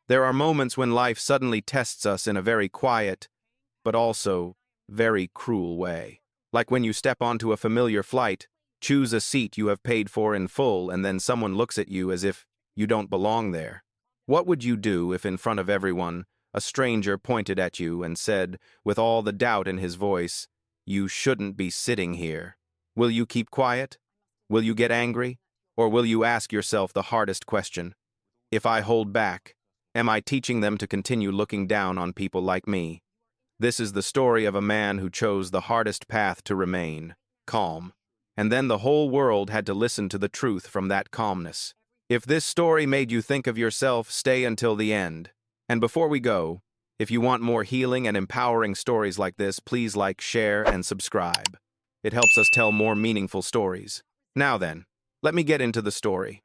There are moments when life suddenly tests us in a very quiet, but also very cruel way. Like when you step onto a familiar flight, choose a seat you have paid for in full, and then someone looks at you as if you don't belong there. What would you do if in front of everyone, a stranger pointed at you and said, with all the doubt in his voice, "You shouldn't be sitting here"? Will you keep quiet? Will you get angry? Or will you ask yourself the hardest question? If I hold back, am I teaching them to continue looking down on people like me? This is the story of a man who chose the hardest path to remain calm. And then the whole world had to listen to the truth from that calmness. If this story made you think of yourself, stay until the end. And before we go, if you want more healing and empowering stories like this, please like, share, and subscribe. It helps us tell more meaningful stories. Now then, let me get into the story.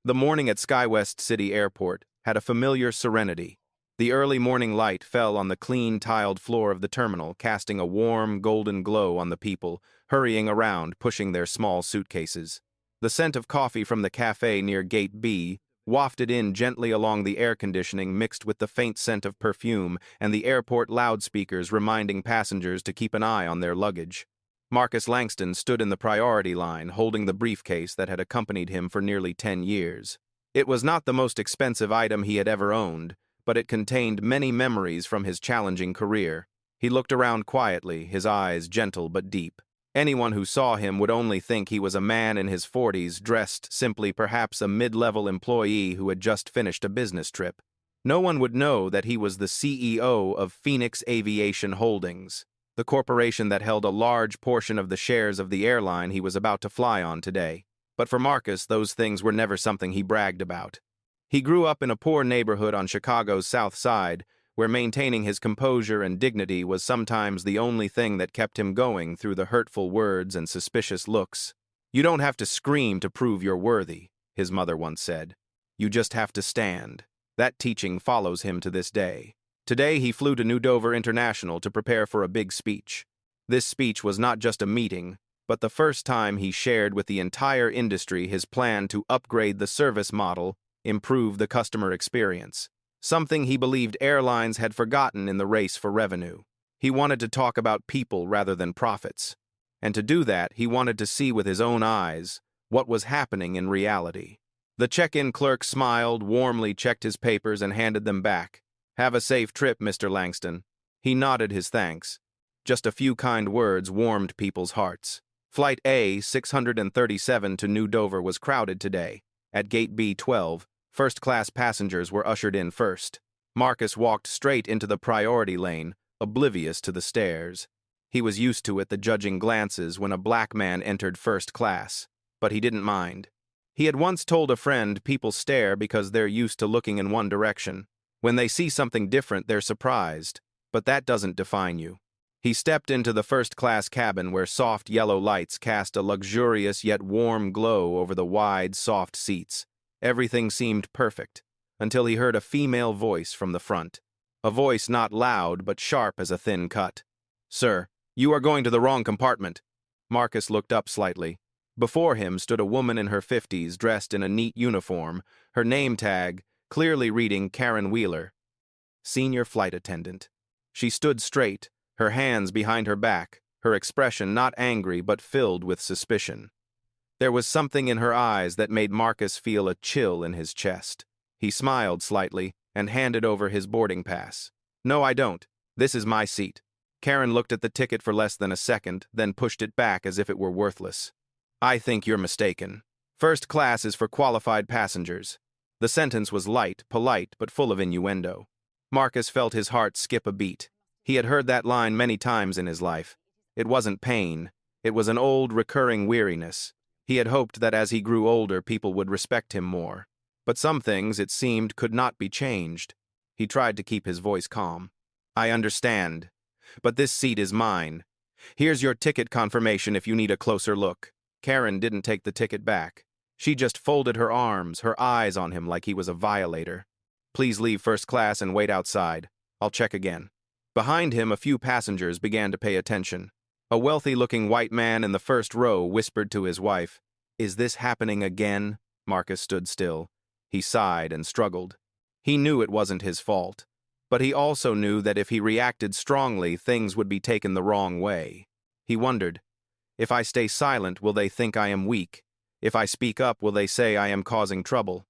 The morning at SkyWest City Airport had a familiar serenity. The early morning light fell on the clean, tiled floor of the terminal, casting a warm, golden glow on the people, hurrying around, pushing their small suitcases. The scent of coffee from the cafe near Gate B wafted in gently along the air conditioning, mixed with the faint scent of perfume and the airport loudspeakers reminding passengers to keep an eye on their luggage. Marcus Langston stood in the priority line, holding the briefcase that had accompanied him for nearly 10 years. It was not the most expensive item he had ever owned, but it contained many memories from his challenging career. He looked around quietly, his eyes gentle but deep. Anyone who saw him would only think he was a man in his 40s, dressed simply, perhaps a mid-level employee who had just finished a business trip. No one would know that he was the CEO of Phoenix Aviation Holdings, the corporation that held a large portion of the shares of the airline he was about to fly on today. But for Marcus, those things were never something he bragged about. He grew up in a poor neighborhood on Chicago's South Side, where maintaining his composure and dignity was sometimes the only thing that kept him going through the hurtful words and suspicious looks. "You don't have to scream to prove you're worthy," his mother once said. "You just have to stand." That teaching follows him to this day. Today he flew to New Dover International to prepare for a big speech. This speech was not just a meeting, but the first time he shared with the entire industry his plan to upgrade the service model, improve the customer experience. Something he believed airlines had forgotten in the race for revenue. He wanted to talk about people rather than profits. And to do that, he wanted to see with his own eyes what was happening in reality. The check-in clerk smiled, warmly checked his papers, and handed them back. "Have a safe trip, Mr. Langston." He nodded his thanks. Just a few kind words warmed people's hearts. Flight A637 to New Dover was crowded today. At Gate B12, first-class passengers were ushered in first. Marcus walked straight into the priority lane, oblivious to the stares. He was used to it, the judging glances, when a black man entered first class. But he didn't mind. He had once told a friend people stare because they're used to looking in one direction. When they see something different, they're surprised. But that doesn't define you. He stepped into the first-class cabin where soft yellow lights cast a luxurious yet warm glow over the wide, soft seats. Everything seemed perfect, until he heard a female voice from the front. A voice not loud, but sharp as a thin cut. "Sir, you are going to the wrong compartment." Marcus looked up slightly. Before him stood a woman in her 50s, dressed in a neat uniform, her name tag clearly reading Karen Wheeler, senior flight attendant. She stood straight, her hands behind her back, her expression not angry but filled with suspicion. There was something in her eyes that made Marcus feel a chill in his chest. He smiled slightly and handed over his boarding pass. "No, I don't. This is my seat." Karen looked at the ticket for less than a second, then pushed it back as if it were worthless. "I think you're mistaken. First class is for qualified passengers." The sentence was light, polite, but full of innuendo. Marcus felt his heart skip a beat. He had heard that line many times in his life. It wasn't pain. It was an old, recurring weariness. He had hoped that as he grew older, people would respect him more. But some things, it seemed, could not be changed. He tried to keep his voice calm. "I understand. But this seat is mine. Here's your ticket confirmation if you need a closer look." Karen didn't take the ticket back. She just folded her arms, her eyes on him like he was a violator. "Please leave first class and wait outside. I'll check again." Behind him, a few passengers began to pay attention. A wealthy-looking white man in the first row whispered to his wife, "Is this happening again?" Marcus stood still. He sighed and struggled. He knew it wasn't his fault, but he also knew that if he reacted strongly, things would be taken the wrong way. He wondered, if I stay silent, will they think I am weak? If I speak up, will they say I am causing trouble?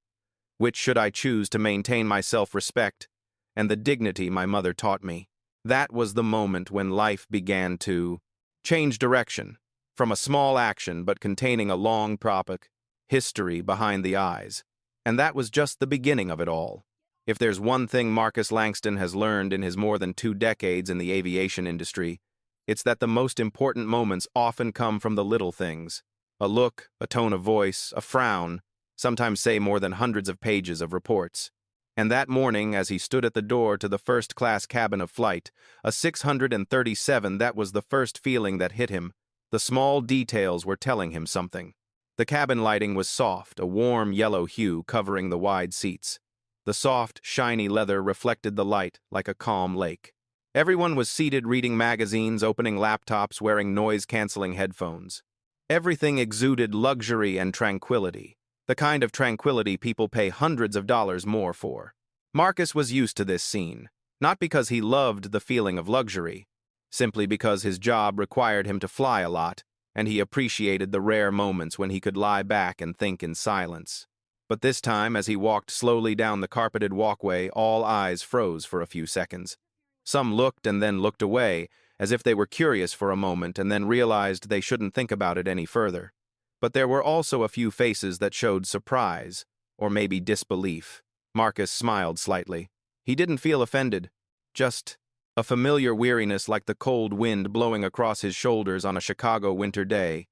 Which should I choose to maintain my self-respect and the dignity my mother taught me? That was the moment when life began to change direction, from a small action but containing a long topic, history behind the eyes. And that was just the beginning of it all. If there's one thing Marcus Langston has learned in his more than 2 decades in the aviation industry, it's that the most important moments often come from the little things. A look, a tone of voice, a frown, sometimes say more than hundreds of pages of reports. And that morning, as he stood at the door to the first-class cabin of Flight A637, that was the first feeling that hit him. The small details were telling him something. The cabin lighting was soft, a warm yellow hue covering the wide seats. The soft, shiny leather reflected the light like a calm lake. Everyone was seated reading magazines, opening laptops, wearing noise-canceling headphones. Everything exuded luxury and tranquility, the kind of tranquility people pay hundreds of dollars more for. Marcus was used to this scene, not because he loved the feeling of luxury, simply because his job required him to fly a lot, and he appreciated the rare moments when he could lie back and think in silence. But this time, as he walked slowly down the carpeted walkway, all eyes froze for a few seconds. Some looked and then looked away, as if they were curious for a moment and then realized they shouldn't think about it any further. But there were also a few faces that showed surprise, or maybe disbelief. Marcus smiled slightly. He didn't feel offended, just a familiar weariness like the cold wind blowing across his shoulders on a Chicago winter day.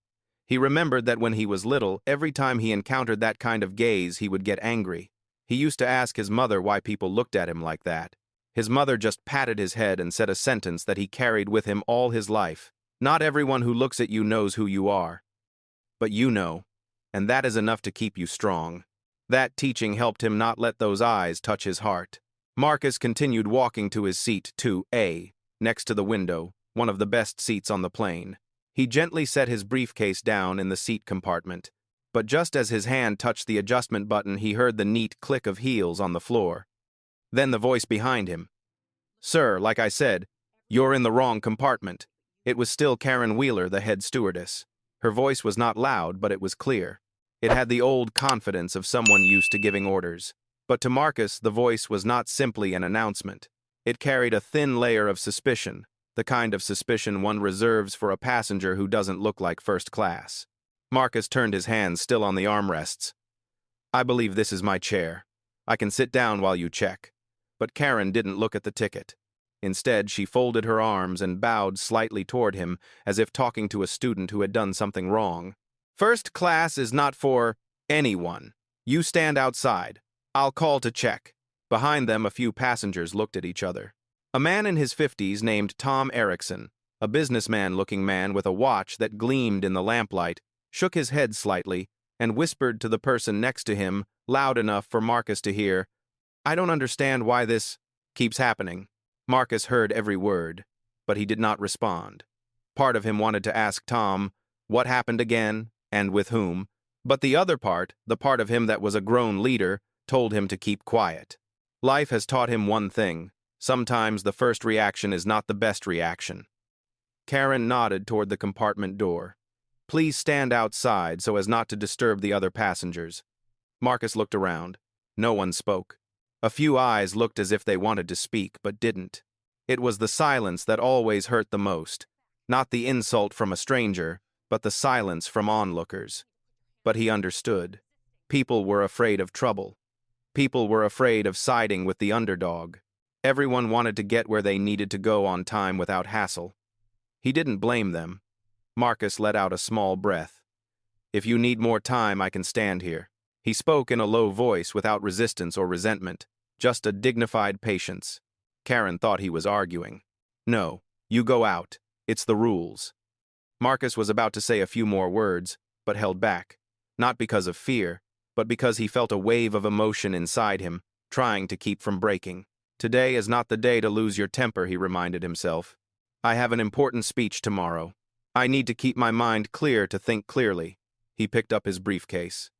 He remembered that when he was little, every time he encountered that kind of gaze, he would get angry. He used to ask his mother why people looked at him like that. His mother just patted his head and said a sentence that he carried with him all his life. Not everyone who looks at you knows who you are. But you know, and that is enough to keep you strong. That teaching helped him not let those eyes touch his heart. Marcus continued walking to his seat 2A, next to the window, one of the best seats on the plane. He gently set his briefcase down in the seat compartment, but just as his hand touched the adjustment button, he heard the neat click of heels on the floor. Then the voice behind him. "Sir, like I said, you're in the wrong compartment." It was still Karen Wheeler, the head stewardess. Her voice was not loud, but it was clear. It had the old confidence of someone used to giving orders. But to Marcus, the voice was not simply an announcement. It carried a thin layer of suspicion, the kind of suspicion one reserves for a passenger who doesn't look like first class. Marcus turned his hands still on the armrests. "I believe this is my chair. I can sit down while you check." But Karen didn't look at the ticket. Instead, she folded her arms and bowed slightly toward him, as if talking to a student who had done something wrong. "First class is not for anyone. You stand outside. I'll call to check." Behind them, a few passengers looked at each other. A man in his 50s named Tom Erickson, a businessman-looking man with a watch that gleamed in the lamplight, shook his head slightly and whispered to the person next to him, loud enough for Marcus to hear, "I don't understand why this keeps happening." Marcus heard every word, but he did not respond. Part of him wanted to ask Tom what happened again and with whom, but the other part, the part of him that was a grown leader, told him to keep quiet. Life has taught him one thing: sometimes the first reaction is not the best reaction. Karen nodded toward the compartment door. "Please stand outside so as not to disturb the other passengers." Marcus looked around. No one spoke. A few eyes looked as if they wanted to speak, but didn't. It was the silence that always hurt the most. Not the insult from a stranger, but the silence from onlookers. But he understood. People were afraid of trouble. People were afraid of siding with the underdog. Everyone wanted to get where they needed to go on time without hassle. He didn't blame them. Marcus let out a small breath. "If you need more time, I can stand here." He spoke in a low voice without resistance or resentment, just a dignified patience. Karen thought he was arguing. "No, you go out. It's the rules." Marcus was about to say a few more words, but held back, not because of fear, but because he felt a wave of emotion inside him, trying to keep from breaking. "Today is not the day to lose your temper," he reminded himself. "I have an important speech tomorrow. I need to keep my mind clear to think clearly." He picked up his briefcase.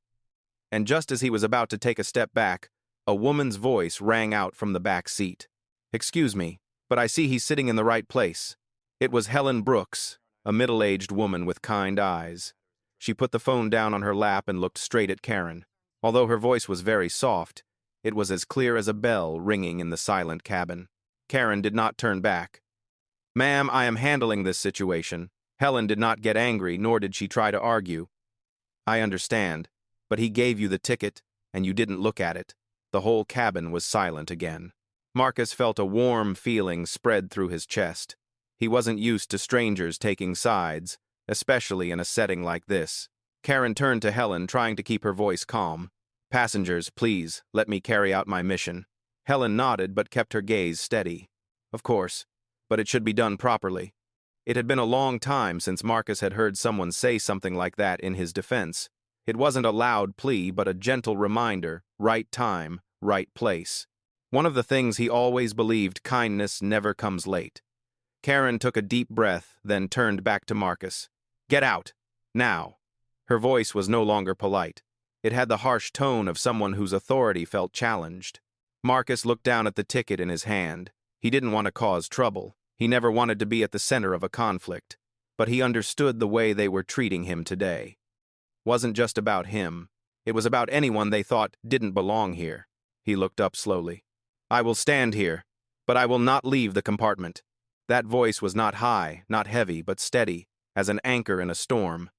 And just as he was about to take a step back, A woman's voice rang out from the back seat. "Excuse me, but I see he's sitting in the right place." It was Helen Brooks, a middle-aged woman with kind eyes. She put the phone down on her lap and looked straight at Karen. Although her voice was very soft, it was as clear as a bell ringing in the silent cabin. Karen did not turn back. "Ma'am, I am handling this situation." Helen did not get angry, nor did she try to argue. "I understand, but he gave you the ticket, and you didn't look at it." The whole cabin was silent again. Marcus felt a warm feeling spread through his chest. He wasn't used to strangers taking sides, especially in a setting like this. Karen turned to Helen, trying to keep her voice calm. "Passengers, please, let me carry out my mission." Helen nodded but kept her gaze steady. "Of course, but it should be done properly." It had been a long time since Marcus had heard someone say something like that in his defense. It wasn't a loud plea, but a gentle reminder: right time, right place. One of the things he always believed: kindness never comes late. Karen took a deep breath, then turned back to Marcus. "Get out! Now!" Her voice was no longer polite. It had the harsh tone of someone whose authority felt challenged. Marcus looked down at the ticket in his hand. He didn't want to cause trouble. He never wanted to be at the center of a conflict. But he understood the way they were treating him today. Wasn't just about him. It was about anyone they thought didn't belong here. He looked up slowly. "I will stand here, but I will not leave the compartment." That voice was not high, not heavy, but steady, as an anchor in a storm.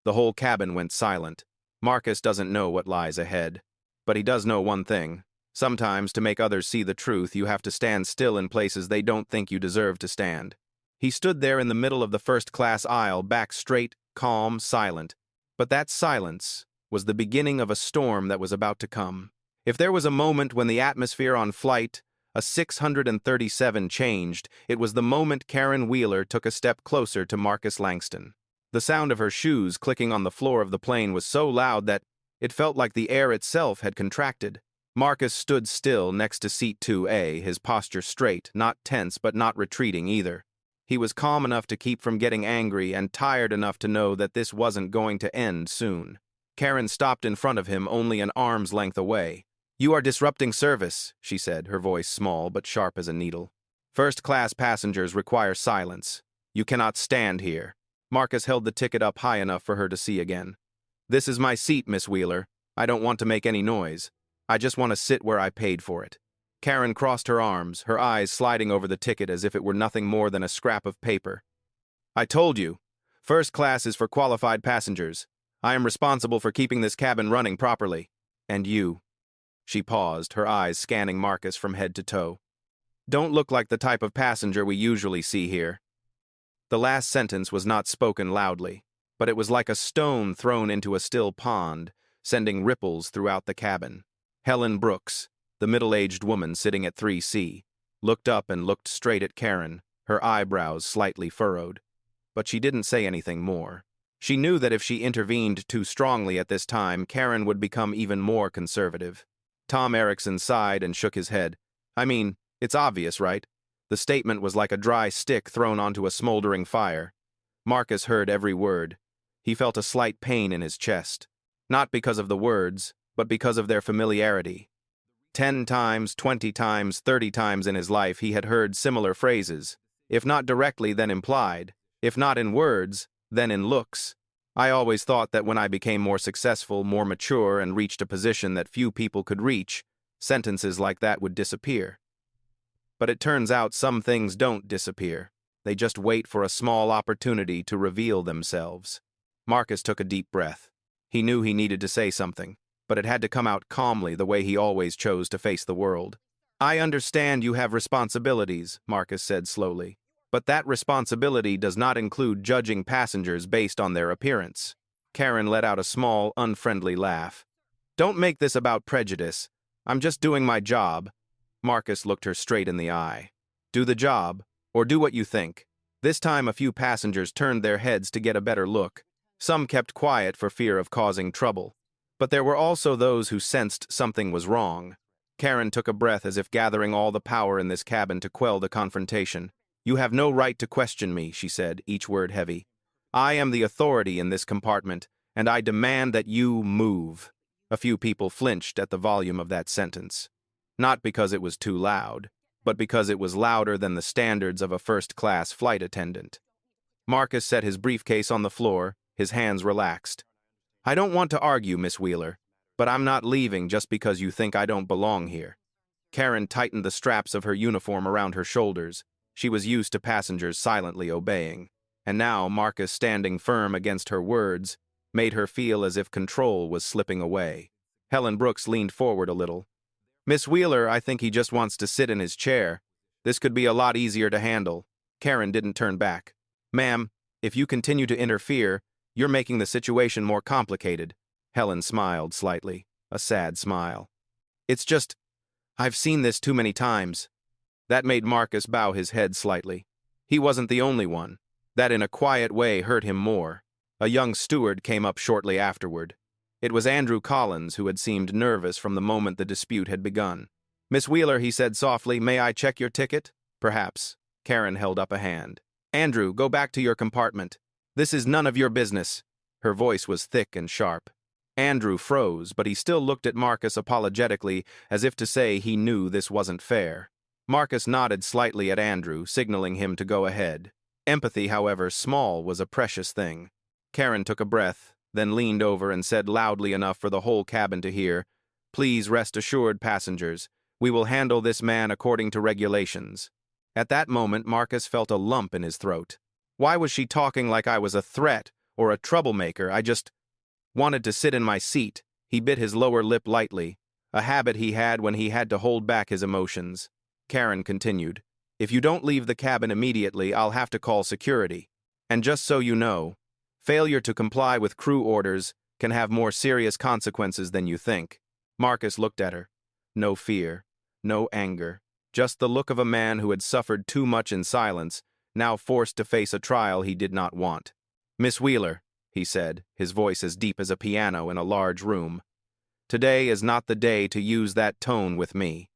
The whole cabin went silent. Marcus doesn't know what lies ahead. But he does know one thing. Sometimes, to make others see the truth, you have to stand still in places they don't think you deserve to stand. He stood there in the middle of the first-class aisle, back straight, calm, silent. But that silence was the beginning of a storm that was about to come. If there was a moment when the atmosphere on Flight A637 changed, it was the moment Karen Wheeler took a step closer to Marcus Langston. The sound of her shoes clicking on the floor of the plane was so loud that it felt like the air itself had contracted. Marcus stood still next to seat 2A, his posture straight, not tense but not retreating either. He was calm enough to keep from getting angry and tired enough to know that this wasn't going to end soon. Karen stopped in front of him, only an arm's length away. "You are disrupting service," she said, her voice small but sharp as a needle. "First-class passengers require silence. You cannot stand here." Marcus held the ticket up high enough for her to see again. "This is my seat, Miss Wheeler. I don't want to make any noise. I just want to sit where I paid for it." Karen crossed her arms, her eyes sliding over the ticket as if it were nothing more than a scrap of paper. "I told you. First class is for qualified passengers. I am responsible for keeping this cabin running properly. And you." She paused, her eyes scanning Marcus from head to toe. "Don't look like the type of passenger we usually see here." The last sentence was not spoken loudly, but it was like a stone thrown into a still pond, sending ripples throughout the cabin. Helen Brooks, the middle-aged woman sitting at 3C, looked up and looked straight at Karen, her eyebrows slightly furrowed. But she didn't say anything more. She knew that if she intervened too strongly at this time, Karen would become even more conservative. Tom Erickson sighed and shook his head. "I mean, it's obvious, right?" The statement was like a dry stick thrown onto a smoldering fire. Marcus heard every word. He felt a slight pain in his chest. Not because of the words, but because of their familiarity. 10 times, 20 times, 30 times in his life he had heard similar phrases, if not directly, then implied, if not in words, then in looks. "I always thought that when I became more successful, more mature, and reached a position that few people could reach, sentences like that would disappear. But it turns out some things don't disappear. They just wait for a small opportunity to reveal themselves." Marcus took a deep breath. He knew he needed to say something, but it had to come out calmly, the way he always chose to face the world. "I understand you have responsibilities," Marcus said slowly. "But that responsibility does not include judging passengers based on their appearance." Karen let out a small, unfriendly laugh. "Don't make this about prejudice. I'm just doing my job." Marcus looked her straight in the eye. "Do the job, or do what you think." This time a few passengers turned their heads to get a better look. Some kept quiet for fear of causing trouble. But there were also those who sensed something was wrong. Karen took a breath as if gathering all the power in this cabin to quell the confrontation. "You have no right to question me," she said, each word heavy. "I am the authority in this compartment, and I demand that you move." A few people flinched at the volume of that sentence. Not because it was too loud, but because it was louder than the standards of a first-class flight attendant. Marcus set his briefcase on the floor, his hands relaxed. I don't want to argue, Miss Wheeler, but I'm not leaving just because you think I don't belong here. Karen tightened the straps of her uniform around her shoulders. She was used to passengers silently obeying. And now Marcus standing firm against her words made her feel as if control was slipping away. Helen Brooks leaned forward a little. Miss Wheeler, I think he just wants to sit in his chair. This could be a lot easier to handle. Karen didn't turn back. Ma'am, if you continue to interfere, you're making the situation more complicated. Helen smiled slightly, a sad smile. It's just, I've seen this too many times. That made Marcus bow his head slightly. He wasn't the only one. That in a quiet way hurt him more. A young steward came up shortly afterward. It was Andrew Collins, who had seemed nervous from the moment the dispute had begun. Miss Wheeler, he said softly, may I check your ticket? Perhaps. Karen held up a hand. Andrew, go back to your compartment. This is none of your business. Her voice was thick and sharp. Andrew froze, but he still looked at Marcus apologetically, as if to say he knew this wasn't fair. Marcus nodded slightly at Andrew, signaling him to go ahead. Empathy, however small, was a precious thing. Karen took a breath, then leaned over and said loudly enough for the whole cabin to hear, Please rest assured, passengers, we will handle this man according to regulations. At that moment, Marcus felt a lump in his throat. Why was she talking like I was a threat or a troublemaker? I just wanted to sit in my seat. He bit his lower lip lightly, a habit he had when he had to hold back his emotions. Karen continued, If you don't leave the cabin immediately, I'll have to call security. And just so you know, failure to comply with crew orders can have more serious consequences than you think. Marcus looked at her. No fear, no anger, just the look of a man who had suffered too much in silence, now forced to face a trial he did not want. Miss Wheeler, he said, his voice as deep as a piano in a large room. Today is not the day to use that tone with me.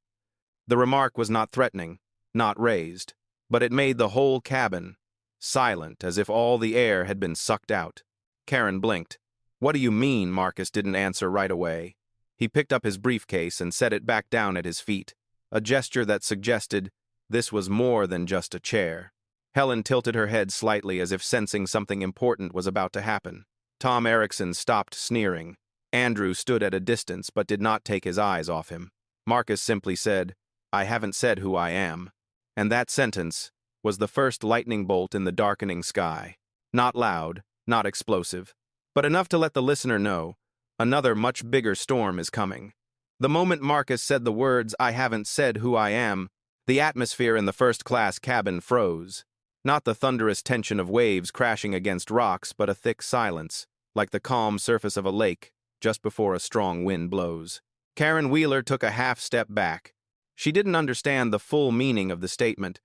The remark was not threatening, not raised, but it made the whole cabin silent, as if all the air had been sucked out. Karen blinked. What do you mean? Marcus didn't answer right away. He picked up his briefcase and set it back down at his feet, a gesture that suggested this was more than just a chair. Helen tilted her head slightly as if sensing something important was about to happen. Tom Erickson stopped sneering. Andrew stood at a distance but did not take his eyes off him. Marcus simply said, I haven't said who I am. And that sentence was the first lightning bolt in the darkening sky. Not loud, not explosive, but enough to let the listener know another much bigger storm is coming. The moment Marcus said the words, I haven't said who I am, the atmosphere in the first-class cabin froze. Not the thunderous tension of waves crashing against rocks, but a thick silence, like the calm surface of a lake, just before a strong wind blows. Karen Wheeler took a half-step back. She didn't understand the full meaning of the statement,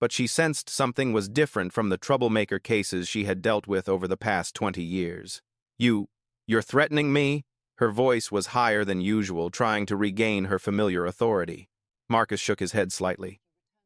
but she sensed something was different from the troublemaker cases she had dealt with over the past 20 years. You're threatening me? Her voice was higher than usual, trying to regain her familiar authority. Marcus shook his head slightly.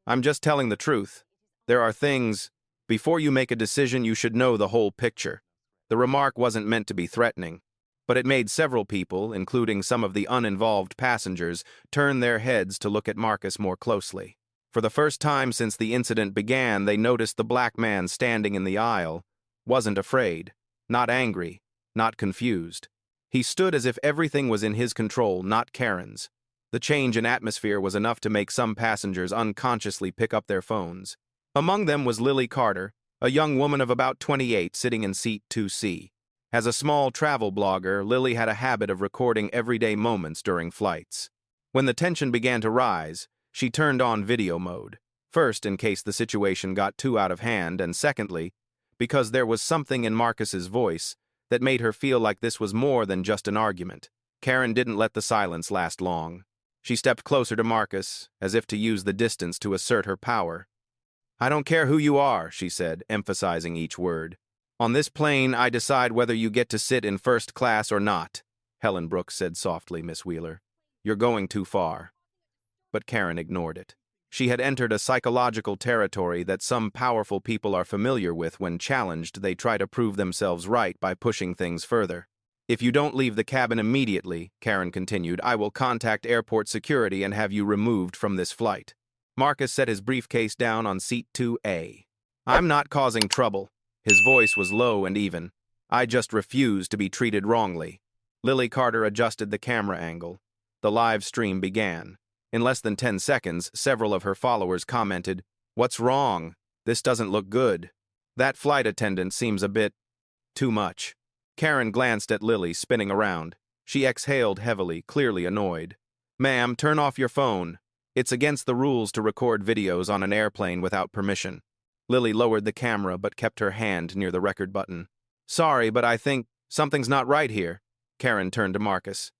I'm just telling the truth. There are things, before you make a decision, you should know the whole picture. The remark wasn't meant to be threatening, but it made several people, including some of the uninvolved passengers, turn their heads to look at Marcus more closely. For the first time since the incident began, they noticed the black man standing in the aisle wasn't afraid, not angry, not confused. He stood as if everything was in his control, not Karen's. The change in atmosphere was enough to make some passengers unconsciously pick up their phones. Among them was Lily Carter, a young woman of about 28 sitting in seat 2C. As a small travel blogger, Lily had a habit of recording everyday moments during flights. When the tension began to rise, she turned on video mode. First, in case the situation got too out of hand, and secondly, because there was something in Marcus's voice that made her feel like this was more than just an argument. Karen didn't let the silence last long. She stepped closer to Marcus, as if to use the distance to assert her power. I don't care who you are, she said, emphasizing each word. On this plane, I decide whether you get to sit in first class or not. Helen Brooks said softly, Miss Wheeler. You're going too far. But Karen ignored it. She had entered a psychological territory that some powerful people are familiar with. When challenged, they try to prove themselves right by pushing things further. If you don't leave the cabin immediately, Karen continued, I will contact airport security and have you removed from this flight. Marcus set his briefcase down on seat 2A. I'm not causing trouble. His voice was low and even. I just refuse to be treated wrongly. Lily Carter adjusted the camera angle. The live stream began. In less than 10 seconds, several of her followers commented, "What's wrong? This doesn't look good. That flight attendant seems a bit too much." Karen glanced at Lily, spinning around. She exhaled heavily, clearly annoyed. "Ma'am, turn off your phone. It's against the rules to record videos on an airplane without permission." Lily lowered the camera but kept her hand near the record button. "Sorry, but I think something's not right here." Karen turned to Marcus.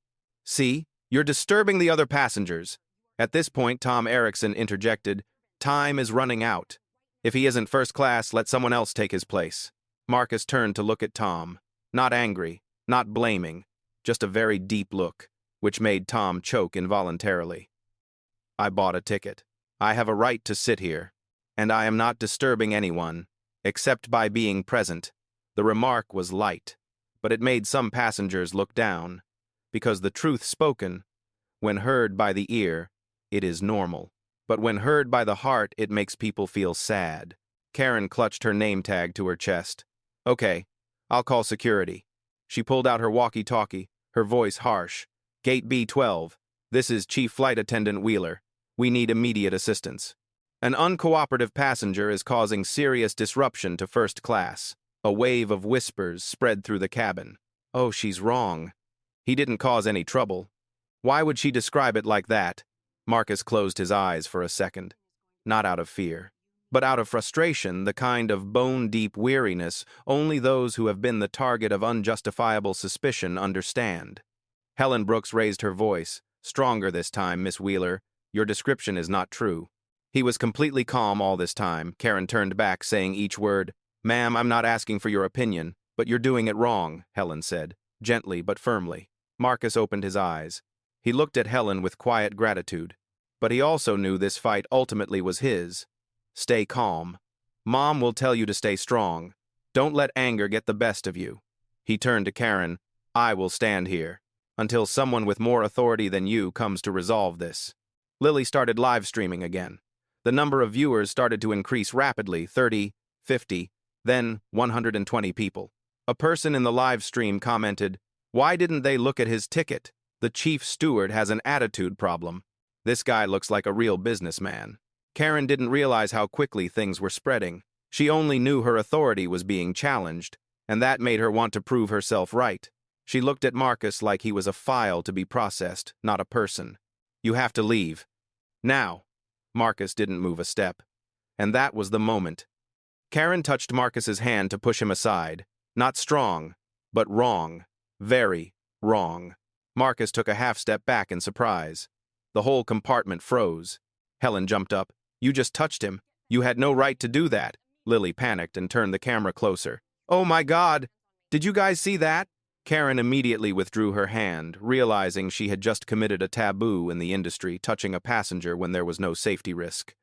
"See? You're disturbing the other passengers." At this point, Tom Erickson interjected, "Time is running out. If he isn't first class, let someone else take his place." Marcus turned to look at Tom. Not angry, not blaming, just a very deep look, which made Tom choke involuntarily. "I bought a ticket. I have a right to sit here, and I am not disturbing anyone, except by being present." The remark was light, but it made some passengers look down, because the truth spoken, when heard by the ear, it is normal. But when heard by the heart, it makes people feel sad. Karen clutched her name tag to her chest. "Okay, I'll call security." She pulled out her walkie-talkie, her voice harsh. "Gate B12, this is Chief Flight Attendant Wheeler. We need immediate assistance. An uncooperative passenger is causing serious disruption to first class." A wave of whispers spread through the cabin. "Oh, she's wrong. He didn't cause any trouble. Why would she describe it like that?" Marcus closed his eyes for a second. Not out of fear, but out of frustration, the kind of bone-deep weariness only those who have been the target of unjustifiable suspicion understand. Helen Brooks raised her voice. "Stronger this time, Miss Wheeler. Your description is not true." He was completely calm all this time. Karen turned back, saying each word. "Ma'am, I'm not asking for your opinion, but you're doing it wrong," Helen said, gently but firmly. Marcus opened his eyes. He looked at Helen with quiet gratitude, but he also knew this fight ultimately was his. "Stay calm. Mom will tell you to stay strong. Don't let anger get the best of you." He turned to Karen. "I will stand here until someone with more authority than you comes to resolve this." Lily started live streaming again. The number of viewers started to increase rapidly, 30, 50, then 120 people. A person in the live stream commented, "Why didn't they look at his ticket? The chief steward has an attitude problem. This guy looks like a real businessman." Karen didn't realize how quickly things were spreading. She only knew her authority was being challenged, and that made her want to prove herself right. She looked at Marcus like he was a file to be processed, not a person. "You have to leave. Now." Marcus didn't move a step. And that was the moment. Karen touched Marcus's hand to push him aside. Not strong, but wrong. Very wrong. Marcus took a half-step back in surprise. The whole compartment froze. Helen jumped up. "You just touched him. You had no right to do that." Lily panicked and turned the camera closer. "Oh my God! Did you guys see that?" Karen immediately withdrew her hand, realizing she had just committed a taboo in the industry, touching a passenger when there was no safety risk.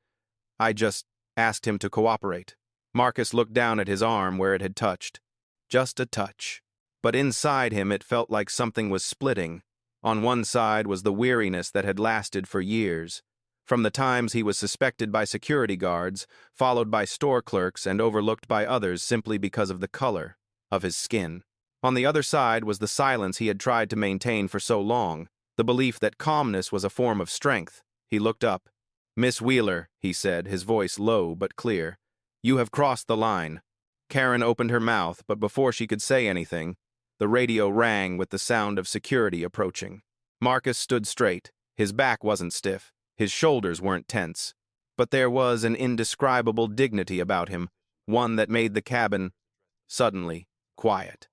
"I just asked him to cooperate." Marcus looked down at his arm where it had touched. Just a touch. But inside him it felt like something was splitting. On one side was the weariness that had lasted for years, from the times he was suspected by security guards, followed by store clerks, and overlooked by others simply because of the color of his skin. On the other side was the silence he had tried to maintain for so long, the belief that calmness was a form of strength. He looked up. "Miss Wheeler," he said, his voice low but clear, "you have crossed the line." Karen opened her mouth, but before she could say anything, the radio rang with the sound of security approaching. Marcus stood straight. His back wasn't stiff. His shoulders weren't tense. But there was an indescribable dignity about him, one that made the cabin, suddenly, quiet.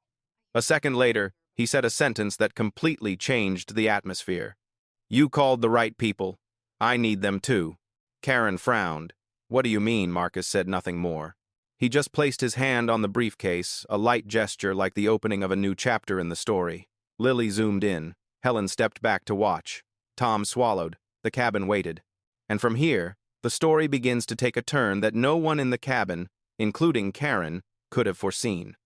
A second later, he said a sentence that completely changed the atmosphere. "You called the right people. I need them too." Karen frowned. "What do you mean?" Marcus said nothing more. He just placed his hand on the briefcase, a light gesture like the opening of a new chapter in the story. Lily zoomed in. Helen stepped back to watch. Tom swallowed. The cabin waited. And from here, the story begins to take a turn that no one in the cabin, including Karen, could have foreseen.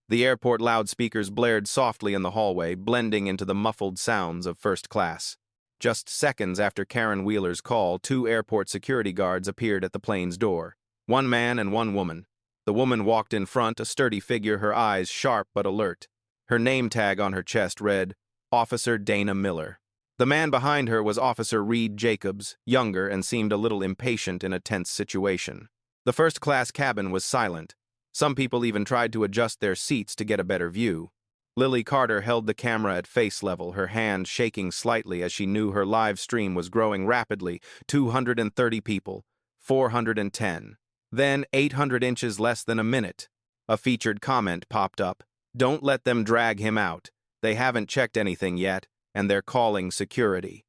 The airport loudspeakers blared softly in the hallway, blending into the muffled sounds of first class. Just seconds after Karen Wheeler's call, 2 airport security guards appeared at the plane's door. 1 man and 1 woman. The woman walked in front, a sturdy figure, her eyes sharp but alert. Her name tag on her chest read, Officer Dana Miller. The man behind her was Officer Reed Jacobs, younger and seemed a little impatient in a tense situation. The first-class cabin was silent. Some people even tried to adjust their seats to get a better view. Lily Carter held the camera at face level, her hand shaking slightly as she knew her live stream was growing rapidly. 230 people, 410. Then 800 inches less than a minute. A featured comment popped up. Don't let them drag him out. They haven't checked anything yet, and they're calling security.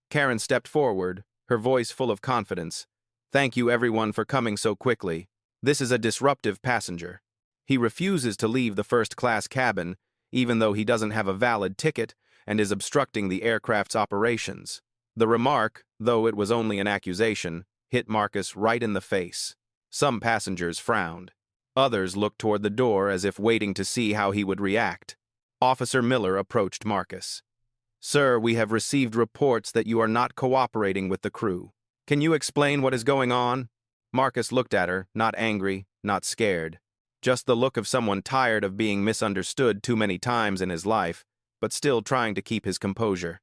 Karen stepped forward, her voice full of confidence. Thank you everyone for coming so quickly. This is a disruptive passenger. He refuses to leave the first-class cabin, even though he doesn't have a valid ticket and is obstructing the aircraft's operations. The remark, though it was only an accusation, hit Marcus right in the face. Some passengers frowned. Others looked toward the door as if waiting to see how he would react. Officer Miller approached Marcus. Sir, we have received reports that you are not cooperating with the crew. Can you explain what is going on? Marcus looked at her, not angry, not scared. Just the look of someone tired of being misunderstood too many times in his life, but still trying to keep his composure.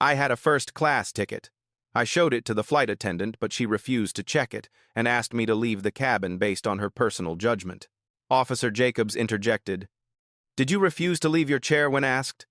I had a first-class ticket. I showed it to the flight attendant, but she refused to check it and asked me to leave the cabin based on her personal judgment. Officer Jacobs interjected. Did you refuse to leave your chair when asked?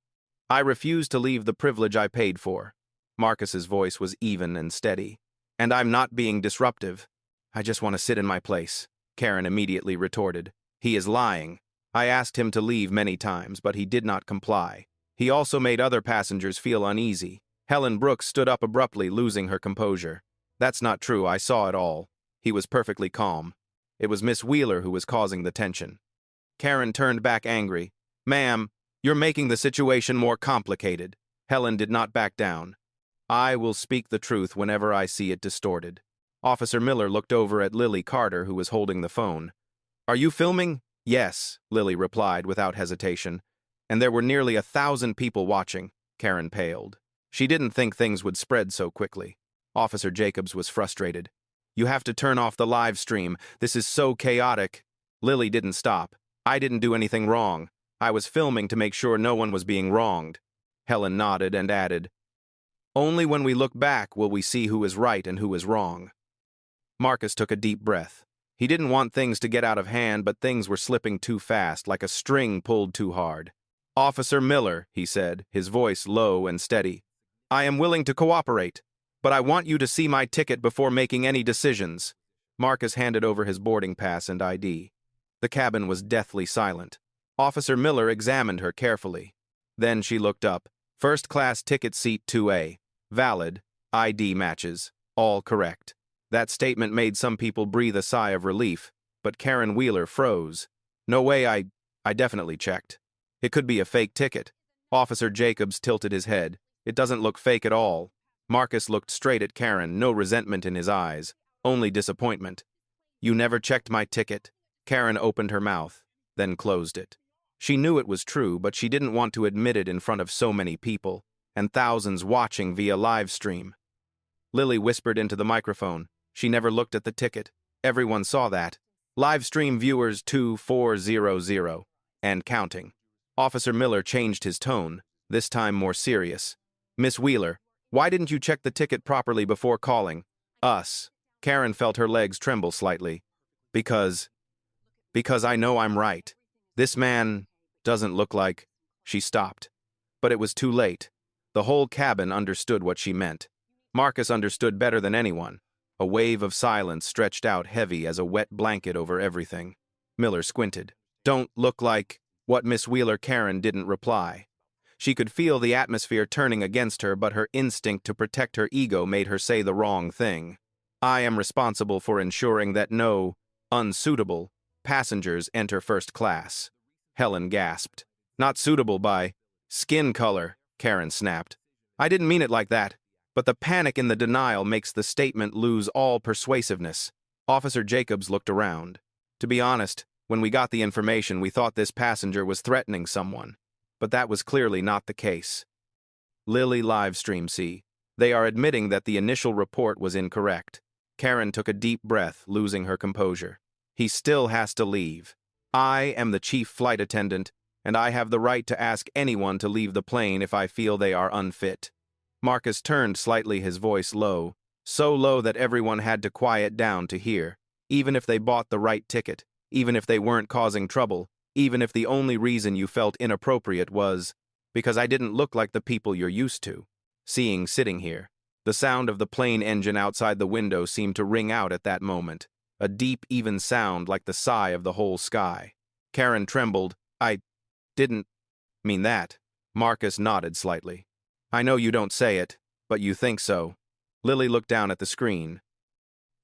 I refused to leave the privilege I paid for. Marcus's voice was even and steady. And I'm not being disruptive. I just want to sit in my place, Karen immediately retorted. He is lying. I asked him to leave many times, but he did not comply. He also made other passengers feel uneasy. Helen Brooks stood up abruptly, losing her composure. That's not true, I saw it all. He was perfectly calm. It was Miss Wheeler who was causing the tension. Karen turned back angry. Ma'am, you're making the situation more complicated. Helen did not back down. I will speak the truth whenever I see it distorted. Officer Miller looked over at Lily Carter, who was holding the phone. Are you filming? Yes, Lily replied without hesitation. And there were nearly 1,000 people watching. Karen paled. She didn't think things would spread so quickly. Officer Jacobs was frustrated. You have to turn off the live stream. This is so chaotic. Lily didn't stop. I didn't do anything wrong. I was filming to make sure no one was being wronged. Helen nodded and added, Only when we look back will we see who is right and who is wrong. Marcus took a deep breath. He didn't want things to get out of hand, but things were slipping too fast, like a string pulled too hard. Officer Miller, he said, his voice low and steady. I am willing to cooperate, but I want you to see my ticket before making any decisions. Marcus handed over his boarding pass and ID. The cabin was deathly silent. Officer Miller examined her carefully. Then she looked up. First-class ticket seat 2A. Valid. ID matches. All correct. That statement made some people breathe a sigh of relief, but Karen Wheeler froze. No way, I definitely checked. It could be a fake ticket. Officer Jacobs tilted his head. It doesn't look fake at all. Marcus looked straight at Karen, no resentment in his eyes, only disappointment. You never checked my ticket? Karen opened her mouth, then closed it. She knew it was true, but she didn't want to admit it in front of so many people, and thousands watching via live stream. Lily whispered into the microphone. She never looked at the ticket. Everyone saw that. Live stream viewers 2400, and counting. Officer Miller changed his tone, this time more serious. Miss Wheeler, why didn't you check the ticket properly before calling us? Karen felt her legs tremble slightly. Because I know I'm right. This man doesn't look like... She stopped. But it was too late. The whole cabin understood what she meant. Marcus understood better than anyone. A wave of silence stretched out heavy as a wet blanket over everything. Miller squinted. Don't look like... What Miss Wheeler Karen didn't reply. She could feel the atmosphere turning against her, but her instinct to protect her ego made her say the wrong thing. I am responsible for ensuring that no unsuitable passengers enter first class. Helen gasped. Not suitable by skin color, Karen snapped. I didn't mean it like that, but the panic in the denial makes the statement lose all persuasiveness. Officer Jacobs looked around. To be honest, When we got the information, we thought this passenger was threatening someone, but that was clearly not the case. Lily livestream see. They are admitting that the initial report was incorrect. Karen took a deep breath, losing her composure. He still has to leave. I am the chief flight attendant, and I have the right to ask anyone to leave the plane if I feel they are unfit. Marcus turned slightly, his voice low, so low that everyone had to quiet down to hear, even if they bought the right ticket, even if they weren't causing trouble, even if the only reason you felt inappropriate was because I didn't look like the people you're used to. Seeing sitting here. The sound of the plane engine outside the window seemed to ring out at that moment, a deep, even sound like the sigh of the whole sky. Karen trembled. I didn't mean that. Marcus nodded slightly. I know you don't say it, but you think so. Lily looked down at the screen.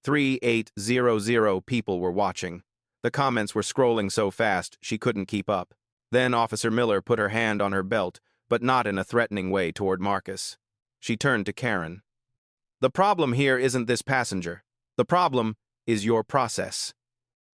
3800 people were watching. The comments were scrolling so fast she couldn't keep up. Then Officer Miller put her hand on her belt, but not in a threatening way toward Marcus. She turned to Karen. The problem here isn't this passenger. The problem is your process.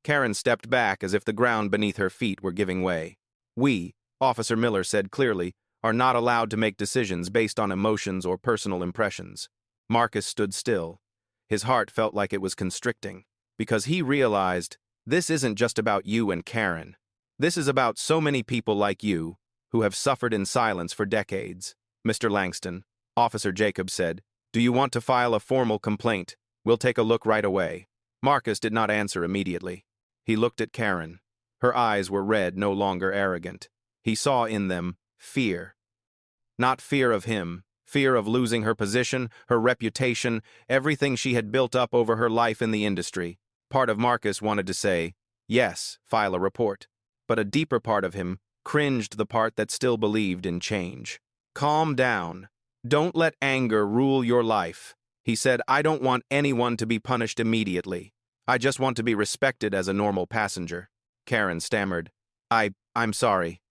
Karen stepped back as if the ground beneath her feet were giving way. We, Officer Miller said clearly, are not allowed to make decisions based on emotions or personal impressions. Marcus stood still. His heart felt like it was constricting, because he realized this isn't just about you and Karen. This is about so many people like you, who have suffered in silence for decades. Mr. Langston, Officer Jacobs said, do you want to file a formal complaint? We'll take a look right away. Marcus did not answer immediately. He looked at Karen. Her eyes were red, no longer arrogant. He saw in them fear. Not fear of him, fear of losing her position, her reputation, everything she had built up over her life in the industry. Part of Marcus wanted to say, yes, file a report. But a deeper part of him cringed the part that still believed in change. Calm down. Don't let anger rule your life. He said, I don't want anyone to be punished immediately. I just want to be respected as a normal passenger. Karen stammered. I'm sorry.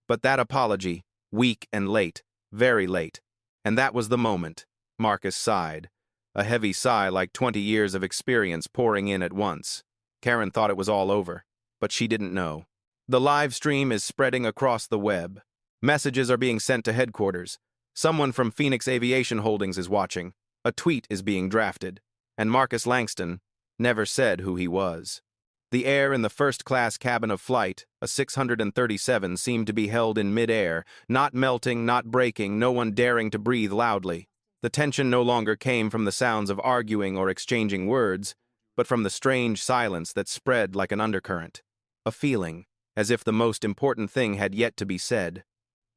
But that apology, weak and late, very late. And that was the moment. Marcus sighed. A heavy sigh like 20 years of experience pouring in at once. Karen thought it was all over, but she didn't know. The live stream is spreading across the web. Messages are being sent to headquarters. Someone from Phoenix Aviation Holdings is watching. A tweet is being drafted. And Marcus Langston never said who he was. The air in the first-class cabin of Flight, a 637, seemed to be held in mid-air, not melting, not breaking, no one daring to breathe loudly. The tension no longer came from the sounds of arguing or exchanging words, but from the strange silence that spread like an undercurrent. A feeling, as if the most important thing had yet to be said.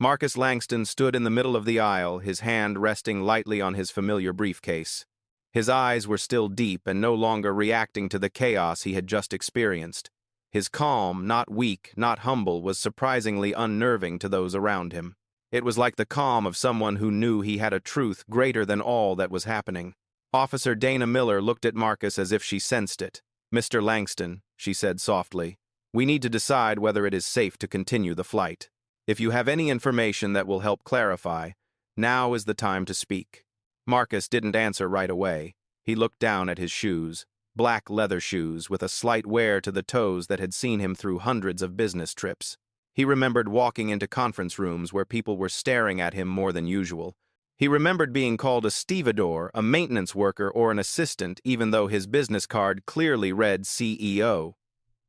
Marcus Langston stood in the middle of the aisle, his hand resting lightly on his familiar briefcase. His eyes were still deep and no longer reacting to the chaos he had just experienced. His calm, not weak, not humble, was surprisingly unnerving to those around him. It was like the calm of someone who knew he had a truth greater than all that was happening. Officer Dana Miller looked at Marcus as if she sensed it. Mr. Langston, she said softly, we need to decide whether it is safe to continue the flight. If you have any information that will help clarify, now is the time to speak. Marcus didn't answer right away. He looked down at his shoes, black leather shoes with a slight wear to the toes that had seen him through hundreds of business trips. He remembered walking into conference rooms where people were staring at him more than usual. He remembered being called a stevedore, a maintenance worker, or an assistant, even though his business card clearly read CEO.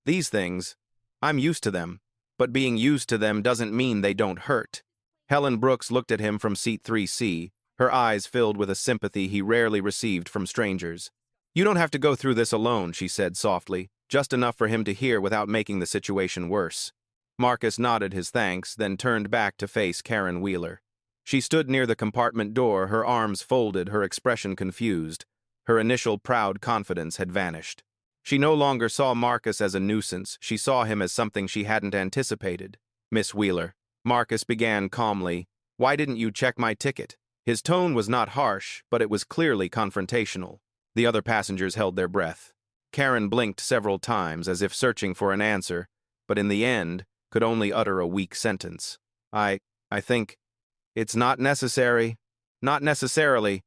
These things, I'm used to them, but being used to them doesn't mean they don't hurt. Helen Brooks looked at him from seat 3C, her eyes filled with a sympathy he rarely received from strangers. You don't have to go through this alone, she said softly, just enough for him to hear without making the situation worse. Marcus nodded his thanks, then turned back to face Karen Wheeler. She stood near the compartment door, her arms folded, her expression confused. Her initial proud confidence had vanished. She no longer saw Marcus as a nuisance, she saw him as something she hadn't anticipated. Miss Wheeler, Marcus began calmly, why didn't you check my ticket? His tone was not harsh, but it was clearly confrontational. The other passengers held their breath. Karen blinked several times as if searching for an answer, but in the end could only utter a weak sentence. I think, it's not necessary. Not necessarily.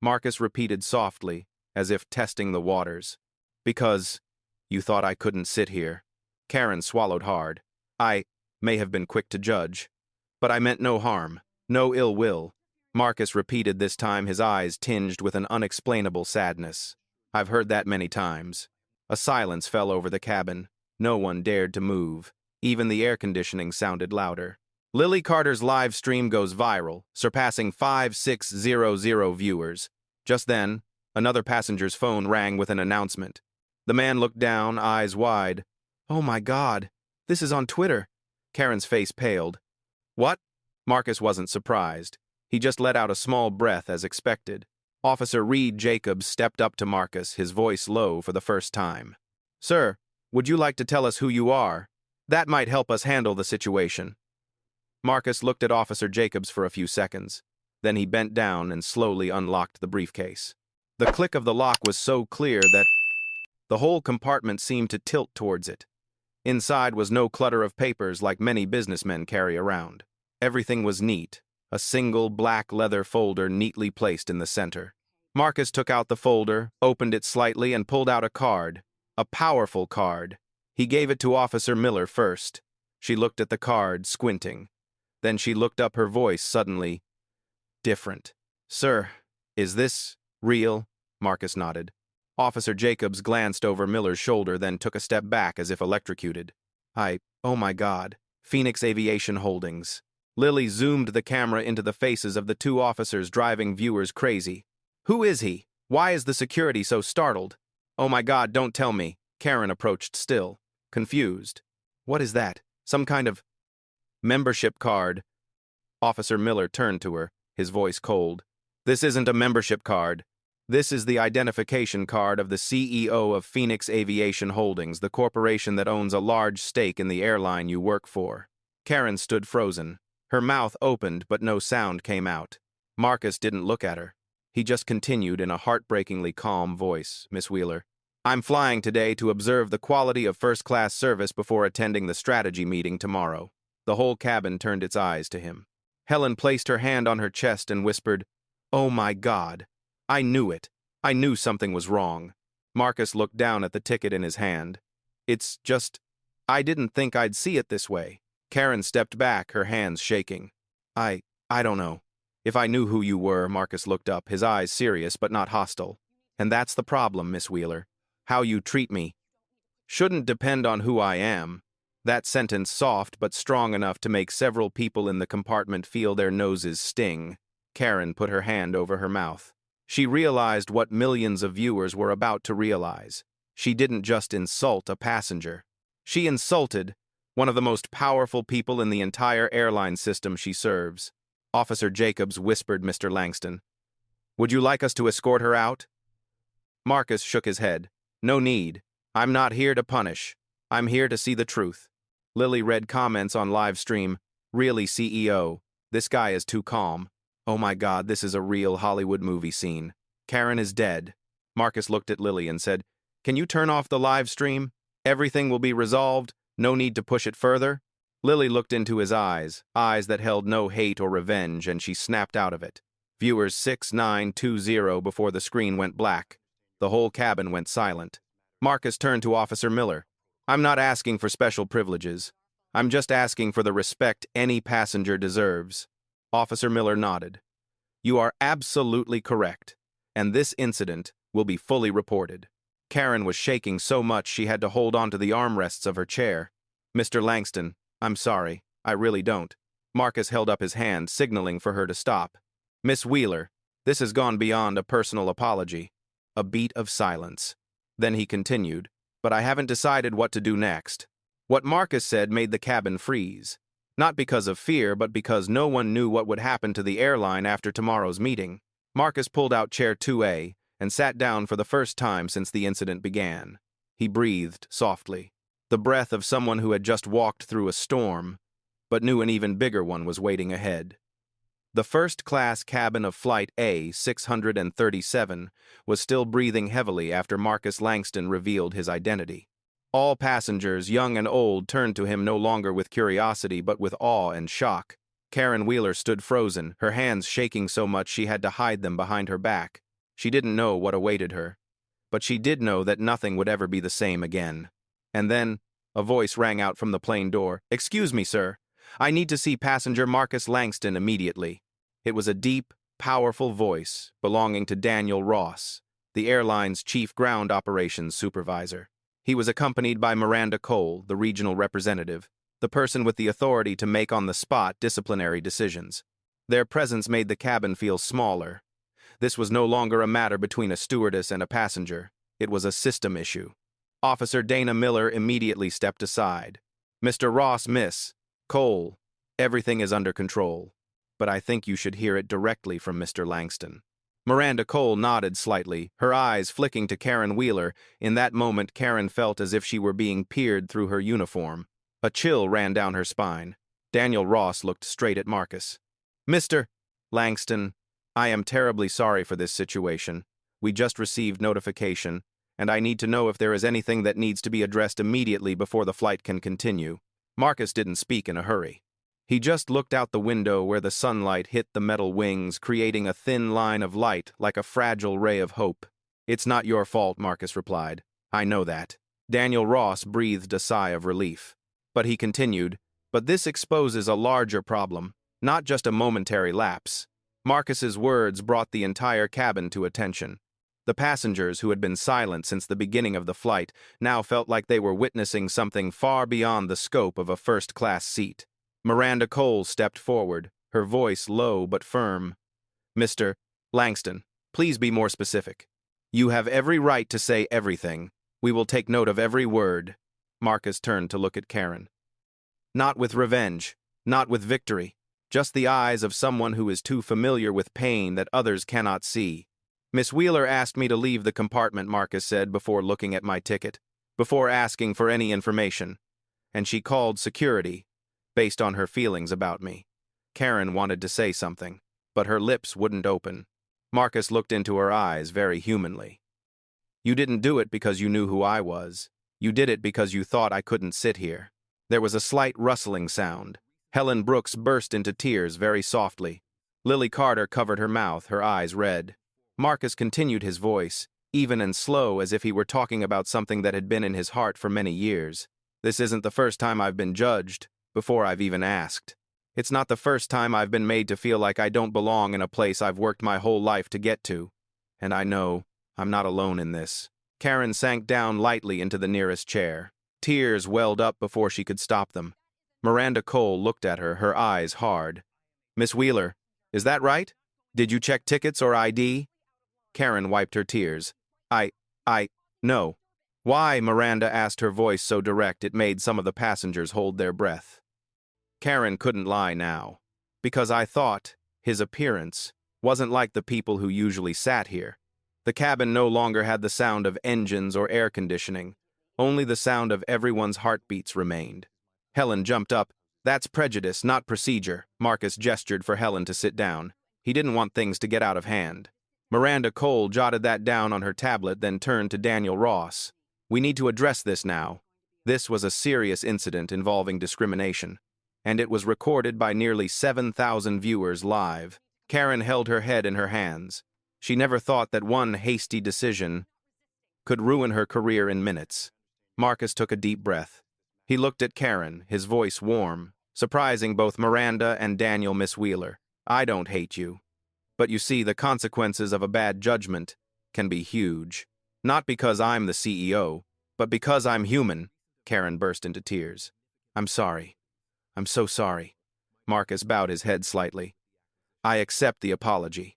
Marcus repeated softly, as if testing the waters. Because you thought I couldn't sit here. Karen swallowed hard. I may have been quick to judge, but I meant no harm, no ill will. Marcus repeated this time, his eyes tinged with an unexplainable sadness. I've heard that many times. A silence fell over the cabin. No one dared to move. Even the air conditioning sounded louder. Lily Carter's live stream goes viral, surpassing 5600 viewers. Just then, another passenger's phone rang with an announcement. The man looked down, eyes wide. Oh my God, this is on Twitter. Karen's face paled. What? Marcus wasn't surprised. He just let out a small breath as expected. Officer Reed Jacobs stepped up to Marcus, his voice low for the first time. Sir, would you like to tell us who you are? That might help us handle the situation. Marcus looked at Officer Jacobs for a few seconds. Then he bent down and slowly unlocked the briefcase. The click of the lock was so clear that the whole compartment seemed to tilt towards it. Inside was no clutter of papers like many businessmen carry around. Everything was neat, a single black leather folder neatly placed in the center. Marcus took out the folder, opened it slightly, and pulled out a card. A powerful card. He gave it to Officer Miller first. She looked at the card, squinting. Then she looked up, her voice suddenly different. Sir, is this real? Marcus nodded. Officer Jacobs glanced over Miller's shoulder, then took a step back as if electrocuted. Oh my God, Phoenix Aviation Holdings. Lily zoomed the camera into the faces of the two officers, driving viewers crazy. Who is he? Why is the security so startled? Oh my God, don't tell me. Karen approached still, confused. What is that? Some kind of membership card? Officer Miller turned to her, his voice cold. This isn't a membership card. This is the identification card of the CEO of Phoenix Aviation Holdings, the corporation that owns a large stake in the airline you work for. Karen stood frozen. Her mouth opened, but no sound came out. Marcus didn't look at her. He just continued in a heartbreakingly calm voice. Miss Wheeler, I'm flying today to observe the quality of first-class service before attending the strategy meeting tomorrow. The whole cabin turned its eyes to him. Helen placed her hand on her chest and whispered, Oh my God. I knew it. I knew something was wrong. Marcus looked down at the ticket in his hand. It's just, I didn't think I'd see it this way. Karen stepped back, her hands shaking. I don't know. If I knew who you were, Marcus looked up, his eyes serious but not hostile. And that's the problem, Miss Wheeler. How you treat me shouldn't depend on who I am. That sentence soft but strong enough to make several people in the compartment feel their noses sting. Karen put her hand over her mouth. She realized what millions of viewers were about to realize. She didn't just insult a passenger. She insulted one of the most powerful people in the entire airline system she serves. Officer Jacobs whispered Mr. Langston. Would you like us to escort her out? Marcus shook his head. No need. I'm not here to punish. I'm here to see the truth. Lily read comments on live stream. Really, CEO, this guy is too calm. Oh my God, this is a real Hollywood movie scene. Karen is dead. Marcus looked at Lily and said, Can you turn off the live stream? Everything will be resolved. No need to push it further. Lily looked into his eyes that held no hate or revenge, and she snapped out of it. Viewers 6920 before the screen went black. The whole cabin went silent. Marcus turned to Officer Miller. I'm not asking for special privileges. I'm just asking for the respect any passenger deserves. Officer Miller nodded. You are absolutely correct, and this incident will be fully reported. Karen was shaking so much she had to hold onto the armrests of her chair. Mr. Langston, I'm sorry, I really don't. Marcus held up his hand, signaling for her to stop. Miss Wheeler, this has gone beyond a personal apology. A beat of silence. Then he continued, but I haven't decided what to do next. What Marcus said made the cabin freeze. Not because of fear, but because no one knew what would happen to the airline after tomorrow's meeting. Marcus pulled out chair 2A and sat down for the first time since the incident began. He breathed softly, the breath of someone who had just walked through a storm, but knew an even bigger one was waiting ahead. The first-class cabin of Flight A637 was still breathing heavily after Marcus Langston revealed his identity. All passengers, young and old, turned to him no longer with curiosity but with awe and shock. Karen Wheeler stood frozen, her hands shaking so much she had to hide them behind her back. She didn't know what awaited her, but she did know that nothing would ever be the same again. And then, A voice rang out from the plane door. "Excuse me, sir. I need to see passenger Marcus Langston immediately." It was a deep, powerful voice belonging to Daniel Ross, the airline's chief ground operations supervisor. He was accompanied by Miranda Cole, the regional representative, the person with the authority to make on-the-spot disciplinary decisions. Their presence made the cabin feel smaller. This was no longer a matter between a stewardess and a passenger. It was a system issue. Officer Dana Miller immediately stepped aside. "Mr. Ross, Miss Cole, everything is under control, but I think you should hear it directly from Mr. Langston." Miranda Cole nodded slightly, her eyes flicking to Karen Wheeler. In that moment, Karen felt as if she were being peered through her uniform. A chill ran down her spine. Daniel Ross looked straight at Marcus. "Mr. Langston, I am terribly sorry for this situation. We just received notification, and I need to know if there is anything that needs to be addressed immediately before the flight can continue." Marcus didn't speak in a hurry. He just looked out the window where the sunlight hit the metal wings, creating a thin line of light like a fragile ray of hope. "It's not your fault," Marcus replied. "I know that." Daniel Ross breathed a sigh of relief. But he continued, "But this exposes a larger problem, not just a momentary lapse." Marcus's words brought the entire cabin to attention. The passengers, who had been silent since the beginning of the flight, now felt like they were witnessing something far beyond the scope of a first-class seat. Miranda Cole stepped forward, her voice low but firm. "Mr. Langston, please be more specific. You have every right to say everything. We will take note of every word." Marcus turned to look at Karen. "Not with revenge, not with victory, just the eyes of someone who is too familiar with pain that others cannot see. Miss Wheeler asked me to leave the compartment," Marcus said before looking at my ticket, before asking for any information. "And she called security, based on her feelings about me." Karen wanted to say something, but her lips wouldn't open. Marcus looked into her eyes very humanly. "You didn't do it because you knew who I was. You did it because you thought I couldn't sit here." There was a slight rustling sound. Helen Brooks burst into tears very softly. Lily Carter covered her mouth, her eyes red. Marcus continued his voice, even and slow, as if he were talking about something that had been in his heart for many years. "This isn't the first time I've been judged, before I've even asked. It's not the first time I've been made to feel like I don't belong in a place I've worked my whole life to get to. And I know I'm not alone in this." Karen sank down lightly into the nearest chair. Tears welled up before she could stop them. Miranda Cole looked at her, her eyes hard. "Miss Wheeler, is that right? Did you check tickets or ID?" Karen wiped her tears. No. "Why?" Miranda asked, her voice so direct it made some of the passengers hold their breath. Karen couldn't lie now. "Because I thought his appearance wasn't like the people who usually sat here." The cabin no longer had the sound of engines or air conditioning. Only the sound of everyone's heartbeats remained. Helen jumped up. "That's prejudice, not procedure." Marcus gestured for Helen to sit down. He didn't want things to get out of hand. Miranda Cole jotted that down on her tablet, then turned to Daniel Ross. "We need to address this now." This was a serious incident involving discrimination, and it was recorded by nearly 7,000 viewers live. Karen held her head in her hands. She never thought that one hasty decision could ruin her career in minutes. Marcus took a deep breath. He looked at Karen, his voice warm, surprising both Miranda and Daniel. "Miss Wheeler, I don't hate you. But you see, the consequences of a bad judgment can be huge. Not because I'm the CEO, but because I'm human." Karen burst into tears. "I'm sorry. I'm so sorry." Marcus bowed his head slightly. "I accept the apology,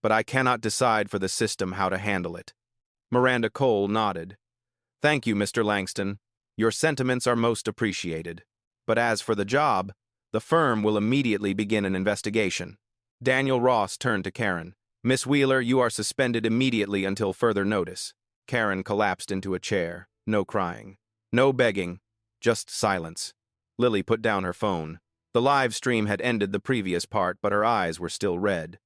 but I cannot decide for the system how to handle it." Miranda Cole nodded. "Thank you, Mr. Langston. Your sentiments are most appreciated. But as for the job, the firm will immediately begin an investigation." Daniel Ross turned to Karen. "Miss Wheeler, you are suspended immediately until further notice." Karen collapsed into a chair. No crying. No begging. Just silence. Lily put down her phone. The live stream had ended the previous part, but her eyes were still red.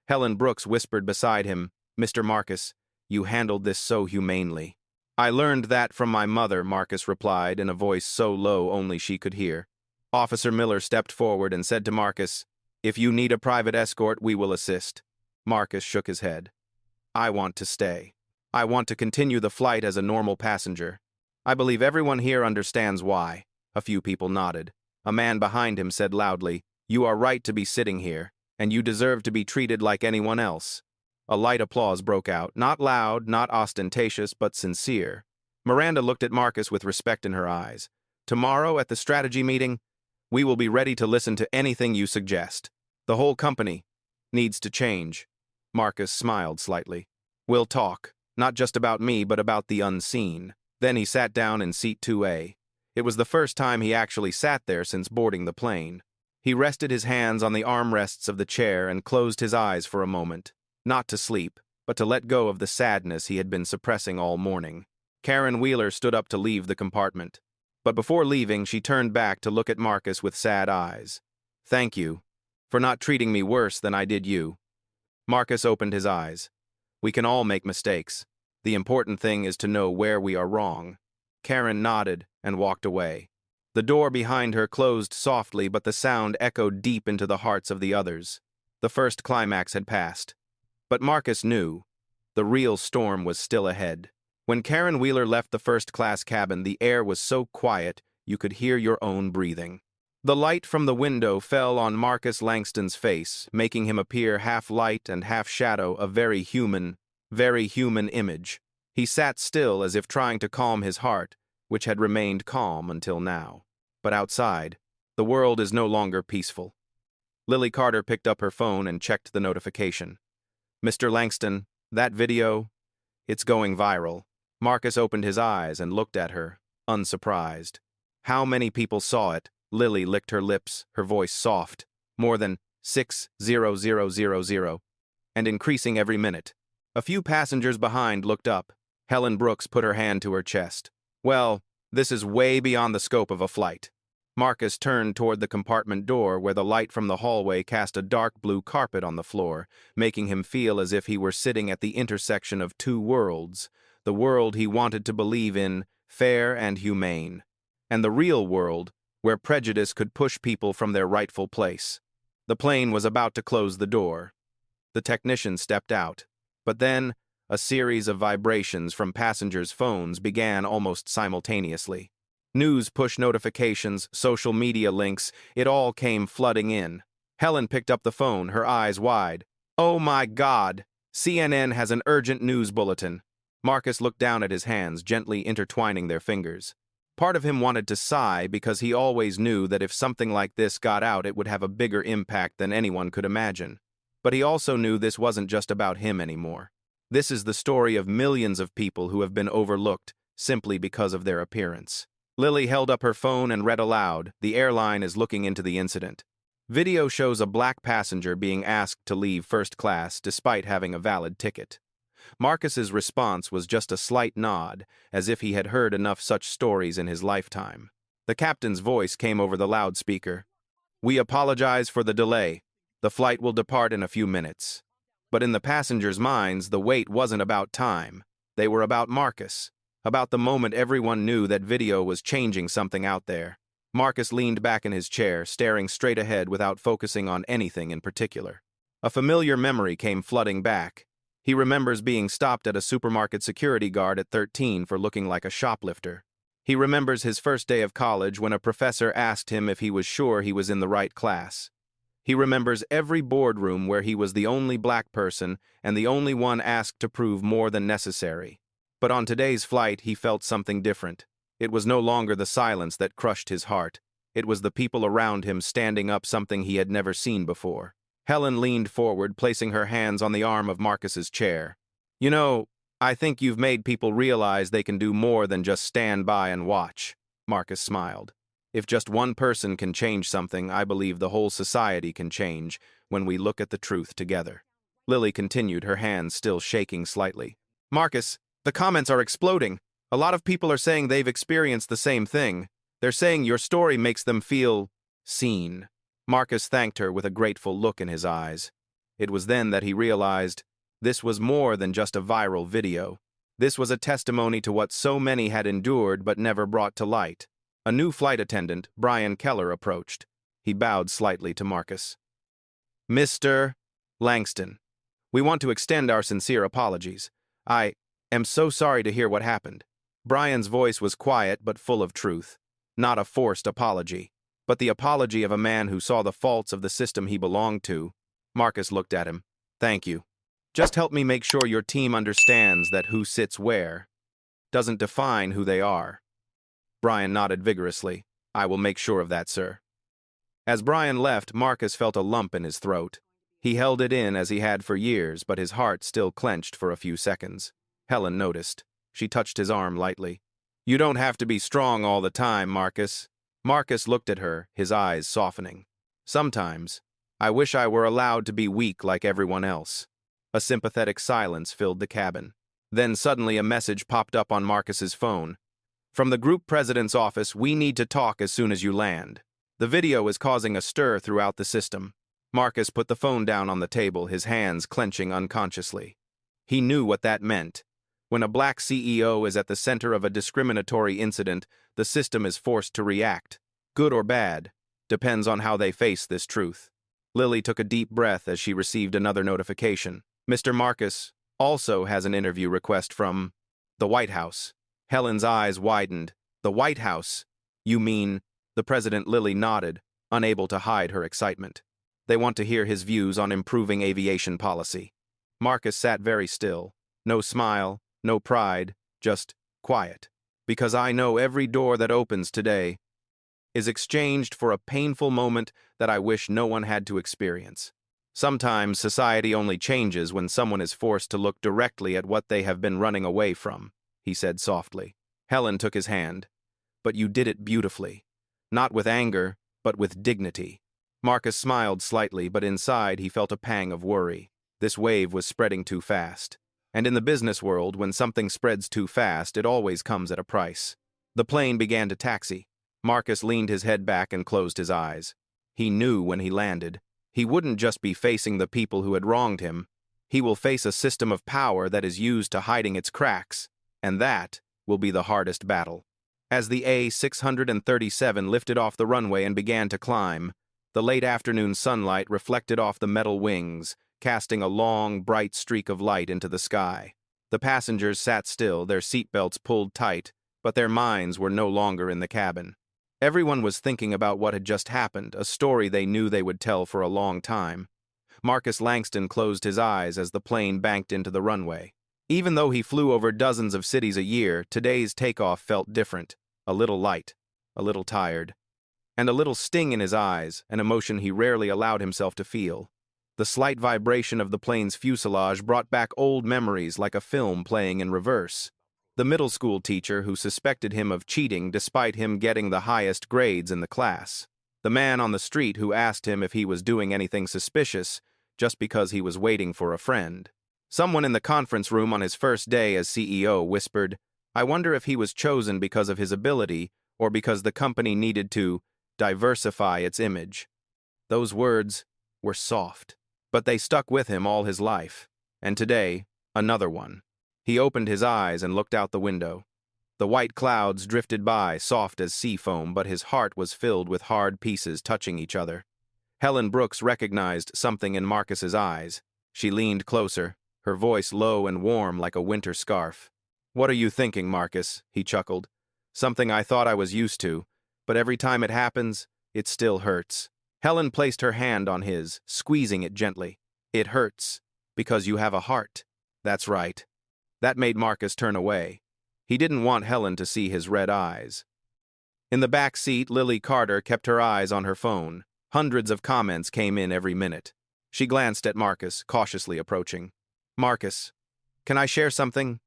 Helen Brooks whispered beside him, "Mr. Marcus, you handled this so humanely." "I learned that from my mother," Marcus replied in a voice so low only she could hear. Officer Miller stepped forward and said to Marcus, "If you need a private escort, we will assist." Marcus shook his head. "I want to stay. I want to continue the flight as a normal passenger." I believe everyone here understands why. A few people nodded. A man behind him said loudly, "You are right to be sitting here, and you deserve to be treated like anyone else." A light applause broke out, not loud, not ostentatious, but sincere. Miranda looked at Marcus with respect in her eyes. "Tomorrow at the strategy meeting, we will be ready to listen to anything you suggest. The whole company needs to change." Marcus smiled slightly. "We'll talk, not just about me, but about the unseen." Then he sat down in seat 2A. It was the first time he actually sat there since boarding the plane. He rested his hands on the armrests of the chair and closed his eyes for a moment, not to sleep, but to let go of the sadness he had been suppressing all morning. Karen Wheeler stood up to leave the compartment. But before leaving, she turned back to look at Marcus with sad eyes. "Thank you for not treating me worse than I did you." Marcus opened his eyes. "We can all make mistakes. The important thing is to know where we are wrong." Karen nodded and walked away. The door behind her closed softly, but the sound echoed deep into the hearts of the others. The first climax had passed. But Marcus knew the real storm was still ahead. When Karen Wheeler left the first-class cabin, the air was so quiet you could hear your own breathing. The light from the window fell on Marcus Langston's face, making him appear half light and half shadow, a very human image. He sat still as if trying to calm his heart, which had remained calm until now. But outside, the world is no longer peaceful. Lily Carter picked up her phone and checked the notification. "Mr. Langston, that video, it's going viral." Marcus opened his eyes and looked at her, unsurprised. "How many people saw it?" Lily licked her lips, her voice soft. "More than 6,000,000, and increasing every minute." A few passengers behind looked up. Helen Brooks put her hand to her chest. "Well, this is way beyond the scope of a flight." Marcus turned toward the compartment door where the light from the hallway cast a dark blue carpet on the floor, making him feel as if he were sitting at the intersection of two worlds. The world he wanted to believe in, fair and humane, and the real world, where prejudice could push people from their rightful place. The plane was about to close the door. The technician stepped out, but then a series of vibrations from passengers' phones began almost simultaneously. News push notifications, social media links, it all came flooding in. Helen picked up the phone, her eyes wide. "Oh my God! CNN has an urgent news bulletin." Marcus looked down at his hands, gently intertwining their fingers. Part of him wanted to sigh because he always knew that if something like this got out, it would have a bigger impact than anyone could imagine. But he also knew this wasn't just about him anymore. This is the story of millions of people who have been overlooked simply because of their appearance. Lily held up her phone and read aloud, "The airline is looking into the incident. Video shows a black passenger being asked to leave first class despite having a valid ticket." Marcus's response was just a slight nod, as if he had heard enough such stories in his lifetime. The captain's voice came over the loudspeaker. "We apologize for the delay. The flight will depart in a few minutes." But in the passengers' minds, the wait wasn't about time. They were about Marcus, about the moment everyone knew that video was changing something out there. Marcus leaned back in his chair, staring straight ahead without focusing on anything in particular. A familiar memory came flooding back. He remembers being stopped at a supermarket security guard at 13 for looking like a shoplifter. He remembers his first day of college when a professor asked him if he was sure he was in the right class. He remembers every boardroom where he was the only black person and the only one asked to prove more than necessary. But on today's flight, he felt something different. It was no longer the silence that crushed his heart. It was the people around him standing up, something he had never seen before. Helen leaned forward, placing her hands on the arm of Marcus's chair. "You know, I think you've made people realize they can do more than just stand by and watch." Marcus smiled. "If just one person can change something, I believe the whole society can change when we look at the truth together." Lily continued, her hands still shaking slightly. "Marcus, the comments are exploding. A lot of people are saying they've experienced the same thing. They're saying your story makes them feel seen." Marcus thanked her with a grateful look in his eyes. It was then that he realized this was more than just a viral video. This was a testimony to what so many had endured but never brought to light. A new flight attendant, Brian Keller, approached. He bowed slightly to Marcus. "Mr. Langston, we want to extend our sincere apologies. I am so sorry to hear what happened. Brian's voice was quiet but full of truth. Not a forced apology, but the apology of a man who saw the faults of the system he belonged to. Marcus looked at him. Thank you. Just help me make sure your team understands that who sits where doesn't define who they are. Brian nodded vigorously. I will make sure of that, sir. As Brian left, Marcus felt a lump in his throat. He held it in as he had for years, but his heart still clenched for a few seconds. Helen noticed. She touched his arm lightly. You don't have to be strong all the time, Marcus. Marcus looked at her, his eyes softening. Sometimes, I wish I were allowed to be weak like everyone else. A sympathetic silence filled the cabin. Then suddenly a message popped up on Marcus's phone. From the group president's office, we need to talk as soon as you land. The video is causing a stir throughout the system. Marcus put the phone down on the table, his hands clenching unconsciously. He knew what that meant. When a black CEO is at the center of a discriminatory incident, the system is forced to react. Good or bad, depends on how they face this truth. Lily took a deep breath as she received another notification. Mr. Marcus also has an interview request from the White House. Helen's eyes widened. The White House? You mean? The president. Lily nodded, unable to hide her excitement. They want to hear his views on improving aviation policy. Marcus sat very still. No smile, no pride, just quiet. Because I know every door that opens today is exchanged for a painful moment that I wish no one had to experience. Sometimes society only changes when someone is forced to look directly at what they have been running away from, he said softly. Helen took his hand. But you did it beautifully. Not with anger, but with dignity. Marcus smiled slightly, but inside he felt a pang of worry. This wave was spreading too fast. And in the business world, when something spreads too fast, it always comes at a price. The plane began to taxi. Marcus leaned his head back and closed his eyes. He knew when he landed, he wouldn't just be facing the people who had wronged him. He will face a system of power that is used to hiding its cracks, and that will be the hardest battle. As the A637 lifted off the runway and began to climb, the late afternoon sunlight reflected off the metal wings, casting a long, bright streak of light into the sky. The passengers sat still, their seatbelts pulled tight, but their minds were no longer in the cabin. Everyone was thinking about what had just happened, a story they knew they would tell for a long time. Marcus Langston closed his eyes as the plane banked into the runway. Even though he flew over dozens of cities a year, today's takeoff felt different. A little light, a little tired, and a little sting in his eyes, an emotion he rarely allowed himself to feel. The slight vibration of the plane's fuselage brought back old memories like a film playing in reverse. The middle school teacher who suspected him of cheating despite him getting the highest grades in the class. The man on the street who asked him if he was doing anything suspicious just because he was waiting for a friend. Someone in the conference room on his first day as CEO whispered, I wonder if he was chosen because of his ability or because the company needed to diversify its image. Those words were soft, but they stuck with him all his life. And today, another one. He opened his eyes and looked out the window. The white clouds drifted by, soft as sea foam, but his heart was filled with hard pieces touching each other. Helen Brooks recognized something in Marcus's eyes. She leaned closer, her voice low and warm like a winter scarf. What are you thinking, Marcus? He chuckled. Something I thought I was used to, but every time it happens, it still hurts. Helen placed her hand on his, squeezing it gently. It hurts, because you have a heart. That's right. That made Marcus turn away. He didn't want Helen to see his red eyes. In the back seat, Lily Carter kept her eyes on her phone. Hundreds of comments came in every minute. She glanced at Marcus, cautiously approaching. Marcus, can I share something?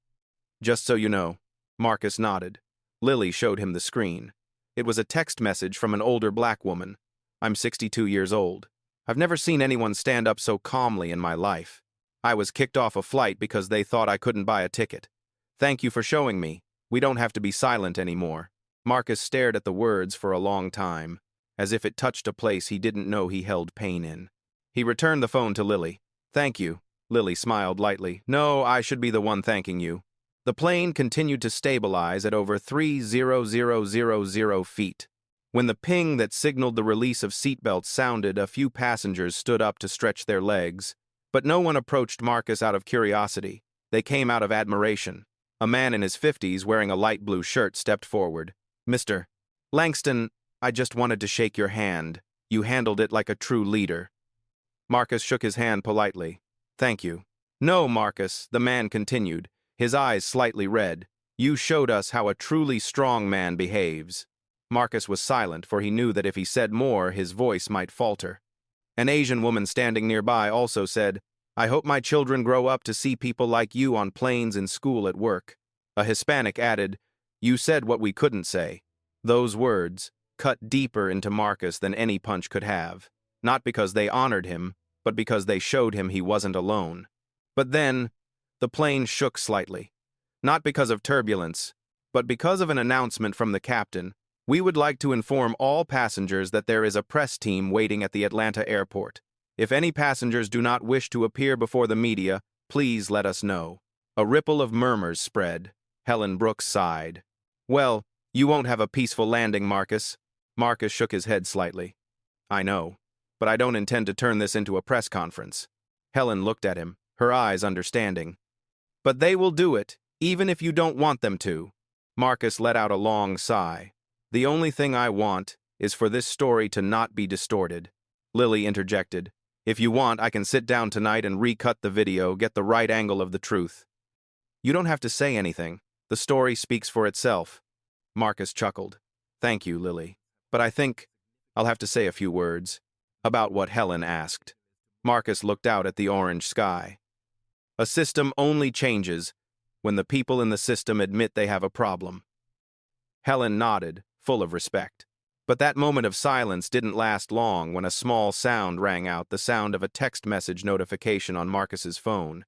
Just so you know. Marcus nodded. Lily showed him the screen. It was a text message from an older black woman. I'm 62 years old. I've never seen anyone stand up so calmly in my life. I was kicked off a flight because they thought I couldn't buy a ticket. Thank you for showing me. We don't have to be silent anymore. Marcus stared at the words for a long time, as if it touched a place he didn't know he held pain in. He returned the phone to Lily. Thank you. Lily smiled lightly. No, I should be the one thanking you. The plane continued to stabilize at over 3,000 feet. When the ping that signaled the release of seatbelts sounded, a few passengers stood up to stretch their legs. But no one approached Marcus out of curiosity. They came out of admiration. A man in his 50s wearing a light blue shirt stepped forward. "Mr. Langston, I just wanted to shake your hand. You handled it like a true leader." Marcus shook his hand politely. "Thank you." "No, Marcus," the man continued, his eyes slightly red. "You showed us how a truly strong man behaves." Marcus was silent, for he knew that if he said more, his voice might falter. An Asian woman standing nearby also said, "I hope my children grow up to see people like you on planes, in school, at work." A Hispanic added, "You said what we couldn't say." Those words cut deeper into Marcus than any punch could have, not because they honored him, but because they showed him he wasn't alone. But then, the plane shook slightly. Not because of turbulence, but because of an announcement from the captain. "We would like to inform all passengers that there is a press team waiting at the Atlanta airport. If any passengers do not wish to appear before the media, please let us know." A ripple of murmurs spread. Helen Brooks sighed. "Well, you won't have a peaceful landing, Marcus." Marcus shook his head slightly. "I know, but I don't intend to turn this into a press conference." Helen looked at him, her eyes understanding. "But they will do it, even if you don't want them to." Marcus let out a long sigh. "The only thing I want is for this story to not be distorted." Lily interjected, "If you want, I can sit down tonight and recut the video, get the right angle of the truth." "You don't have to say anything. The story speaks for itself." Marcus chuckled. "Thank you, Lily. But I think I'll have to say a few words about what Helen asked." Marcus looked out at the orange sky. "A system only changes when the people in the system admit they have a problem." Helen nodded, full of respect. But that moment of silence didn't last long when a small sound rang out, the sound of a text message notification on Marcus's phone.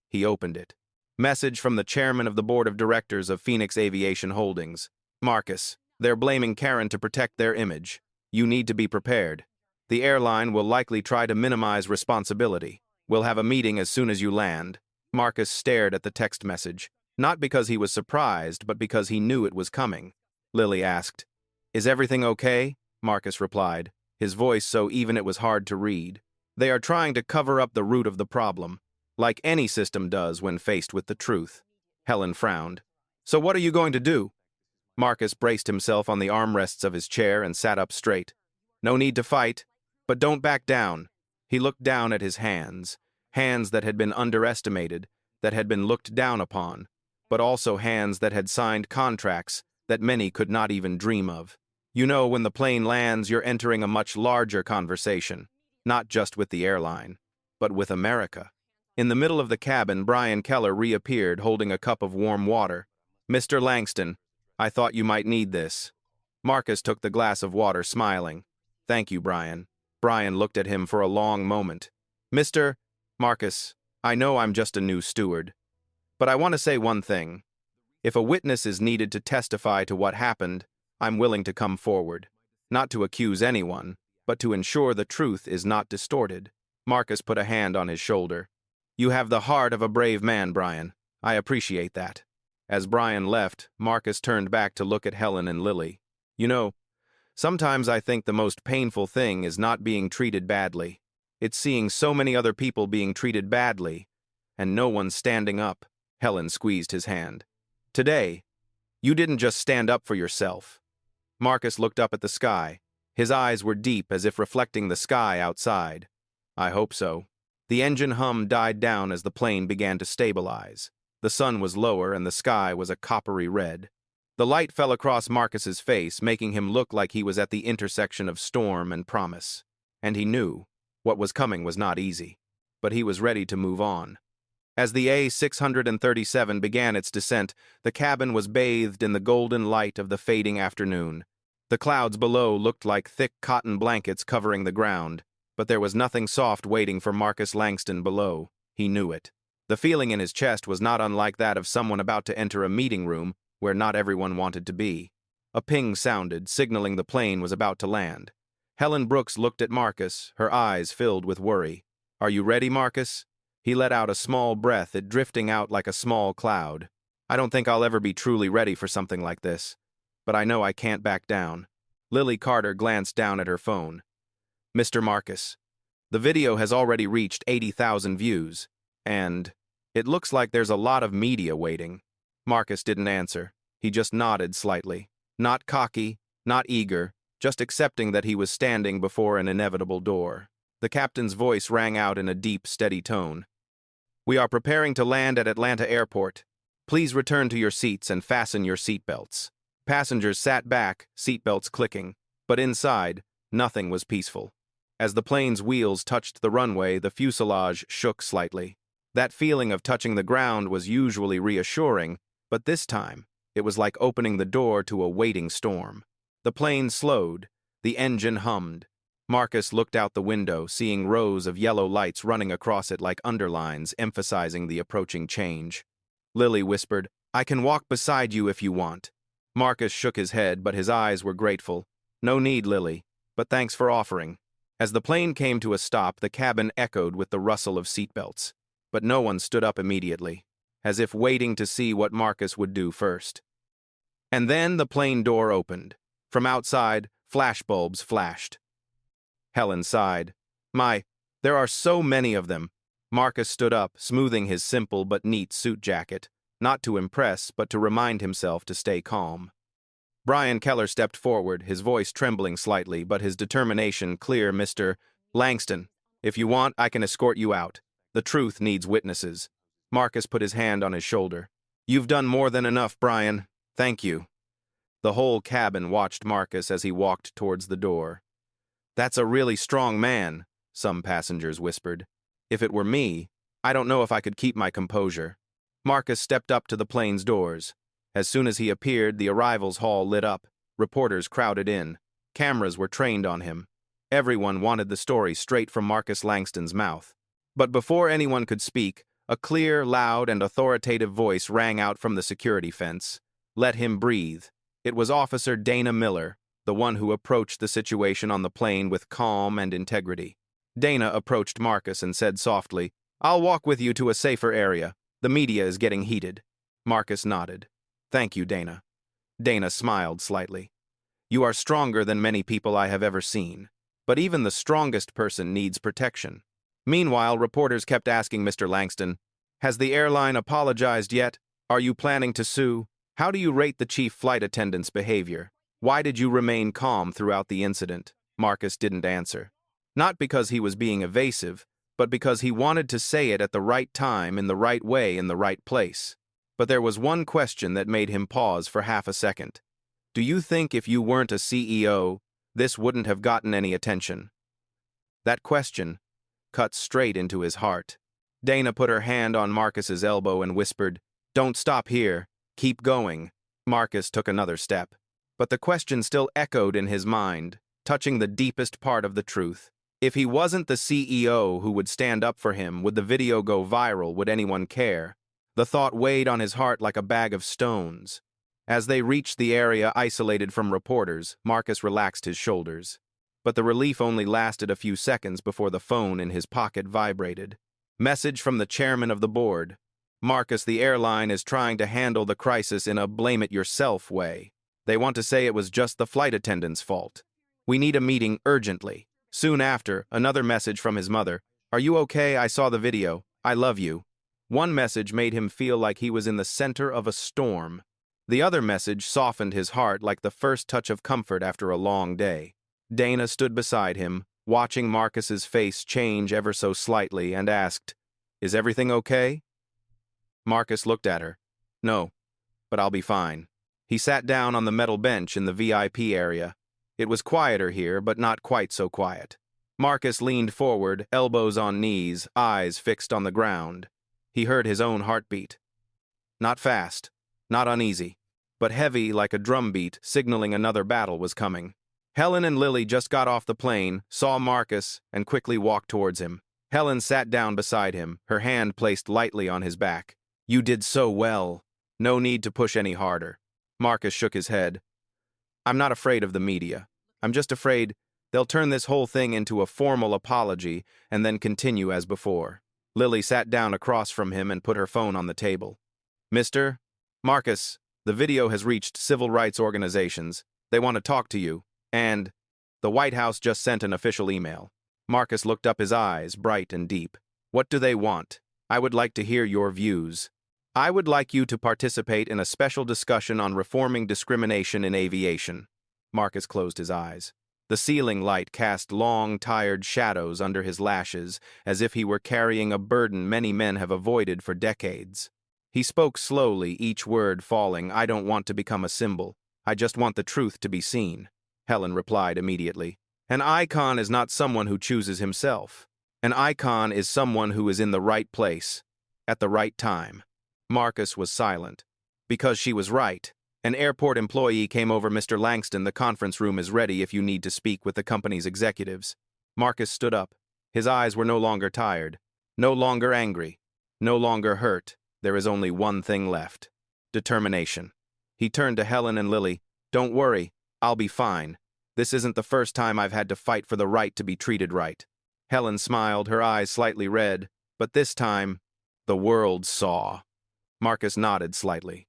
He opened it. Message from the chairman of the board of directors of Phoenix Aviation Holdings. "Marcus, they're blaming Karen to protect their image. You need to be prepared. The airline will likely try to minimize responsibility. We'll have a meeting as soon as you land." Marcus stared at the text message, not because he was surprised, but because he knew it was coming. Lily asked, "Is everything okay?" Marcus replied, his voice so even it was hard to read. "They are trying to cover up the root of the problem, like any system does when faced with the truth." Helen frowned. "So what are you going to do?" Marcus braced himself on the armrests of his chair and sat up straight. "No need to fight, but don't back down." He looked down at his hands, hands that had been underestimated, that had been looked down upon, but also hands that had signed contracts that many could not even dream of. "You know, when the plane lands, you're entering a much larger conversation, not just with the airline, but with America." In the middle of the cabin, Brian Keller reappeared holding a cup of warm water. "Mr. Langston, I thought you might need this." Marcus took the glass of water, smiling. "Thank you, Brian." Brian looked at him for a long moment. "Mr. Marcus, I know I'm just a new steward, but I want to say one thing. If a witness is needed to testify to what happened, I'm willing to come forward. Not to accuse anyone, but to ensure the truth is not distorted." Marcus put a hand on his shoulder. "You have the heart of a brave man, Brian. I appreciate that." As Brian left, Marcus turned back to look at Helen and Lily. "You know, sometimes I think the most painful thing is not being treated badly. It's seeing so many other people being treated badly, and no one standing up." Helen squeezed his hand. "Today, you didn't just stand up for yourself." Marcus looked up at the sky. His eyes were deep, as if reflecting the sky outside. "I hope so." The engine hum died down as the plane began to stabilize. The sun was lower and the sky was a coppery red. The light fell across Marcus's face, making him look like he was at the intersection of storm and promise. And he knew what was coming was not easy, but he was ready to move on. As the A637 began its descent, the cabin was bathed in the golden light of the fading afternoon. The clouds below looked like thick cotton blankets covering the ground, but there was nothing soft waiting for Marcus Langston below. He knew it. The feeling in his chest was not unlike that of someone about to enter a meeting room where not everyone wanted to be. A ping sounded, signaling the plane was about to land. Helen Brooks looked at Marcus, her eyes filled with worry. "Are you ready, Marcus?" He let out a small breath, it drifting out like a small cloud. "I don't think I'll ever be truly ready for something like this, but I know I can't back down." Lily Carter glanced down at her phone. "Mr. Marcus, the video has already reached 80,000 views, and it looks like there's a lot of media waiting." Marcus didn't answer. He just nodded slightly. Not cocky, not eager, just accepting that he was standing before an inevitable door. The captain's voice rang out in a deep, steady tone. "We are preparing to land at Atlanta Airport. Please return to your seats and fasten your seatbelts." Passengers sat back, seatbelts clicking, but inside, nothing was peaceful. As the plane's wheels touched the runway, the fuselage shook slightly. That feeling of touching the ground was usually reassuring, but this time, it was like opening the door to a waiting storm. The plane slowed, the engine hummed. Marcus looked out the window, seeing rows of yellow lights running across it like underlines, emphasizing the approaching change. Lily whispered, "I can walk beside you if you want." Marcus shook his head, but his eyes were grateful. "No need, Lily, but thanks for offering." As the plane came to a stop, the cabin echoed with the rustle of seatbelts. But no one stood up immediately, as if waiting to see what Marcus would do first. And then the plane door opened. From outside, flashbulbs flashed. Helen sighed. There are so many of them." Marcus stood up, smoothing his simple but neat suit jacket, not to impress, but to remind himself to stay calm. Brian Keller stepped forward, his voice trembling slightly, but his determination clear. "Mr. Langston, if you want, I can escort you out. The truth needs witnesses." Marcus put his hand on his shoulder. "You've done more than enough, Brian. Thank you." The whole cabin watched Marcus as he walked towards the door. "That's a really strong man," some passengers whispered. "If it were me, I don't know if I could keep my composure." Marcus stepped up to the plane's doors. As soon as he appeared, the arrivals hall lit up. Reporters crowded in. Cameras were trained on him. Everyone wanted the story straight from Marcus Langston's mouth. But before anyone could speak, a clear, loud, and authoritative voice rang out from the security fence. "Let him breathe." It was Officer Dana Miller, the one who approached the situation on the plane with calm and integrity. Dana approached Marcus and said softly, "I'll walk with you to a safer area. The media is getting heated." Marcus nodded. "Thank you, Dana." Dana smiled slightly. "You are stronger than many people I have ever seen. But even the strongest person needs protection." Meanwhile, reporters kept asking Mr. Langston, "Has the airline apologized yet? Are you planning to sue? How do you rate the chief flight attendant's behavior? Why did you remain calm throughout the incident?" Marcus didn't answer. Not because he was being evasive, but because he wanted to say it at the right time, in the right way, in the right place. But there was one question that made him pause for half a second. "Do you think if you weren't a CEO, this wouldn't have gotten any attention?" That question cut straight into his heart. Dana put her hand on Marcus's elbow and whispered, "Don't stop here. Keep going." Marcus took another step. But the question still echoed in his mind, touching the deepest part of the truth. If he wasn't the CEO who would stand up for him, would the video go viral? Would anyone care? The thought weighed on his heart like a bag of stones. As they reached the area isolated from reporters, Marcus relaxed his shoulders. But the relief only lasted a few seconds before the phone in his pocket vibrated. Message from the chairman of the board. "Marcus, the airline is trying to handle the crisis in a blame-it-yourself way. They want to say it was just the flight attendant's fault. We need a meeting urgently." Soon after, another message from his mother. "Are you okay? I saw the video. I love you." One message made him feel like he was in the center of a storm. The other message softened his heart like the first touch of comfort after a long day. Dana stood beside him, watching Marcus's face change ever so slightly, and asked, "Is everything okay?" Marcus looked at her. "No, but I'll be fine." He sat down on the metal bench in the VIP area. It was quieter here, but not quite so quiet. Marcus leaned forward, elbows on knees, eyes fixed on the ground. He heard his own heartbeat. Not fast, not uneasy, but heavy like a drumbeat, signaling another battle was coming. Helen and Lily just got off the plane, saw Marcus, and quickly walked towards him. Helen sat down beside him, her hand placed lightly on his back. "You did so well. No need to push any harder." Marcus shook his head. "I'm not afraid of the media. I'm just afraid they'll turn this whole thing into a formal apology and then continue as before." Lily sat down across from him and put her phone on the table. "Mr. Marcus, the video has reached civil rights organizations. They want to talk to you. And the White House just sent an official email." Marcus looked up, his eyes bright and deep. "What do they want? I would like to hear your views." I would like you to participate in a special discussion on reforming discrimination in aviation. Marcus closed his eyes. The ceiling light cast long, tired shadows under his lashes, as if he were carrying a burden many men have avoided for decades. He spoke slowly, each word falling. I don't want to become a symbol. I just want the truth to be seen. Helen replied immediately. An icon is not someone who chooses himself. An icon is someone who is in the right place, at the right time. Marcus was silent. Because she was right. An airport employee came over. Mr. Langston, the conference room is ready if you need to speak with the company's executives. Marcus stood up. His eyes were no longer tired, no longer angry, no longer hurt. There is only one thing left. Determination. He turned to Helen and Lily. Don't worry, I'll be fine. This isn't the first time I've had to fight for the right to be treated right. Helen smiled, her eyes slightly red, but this time, the world saw. Marcus nodded slightly,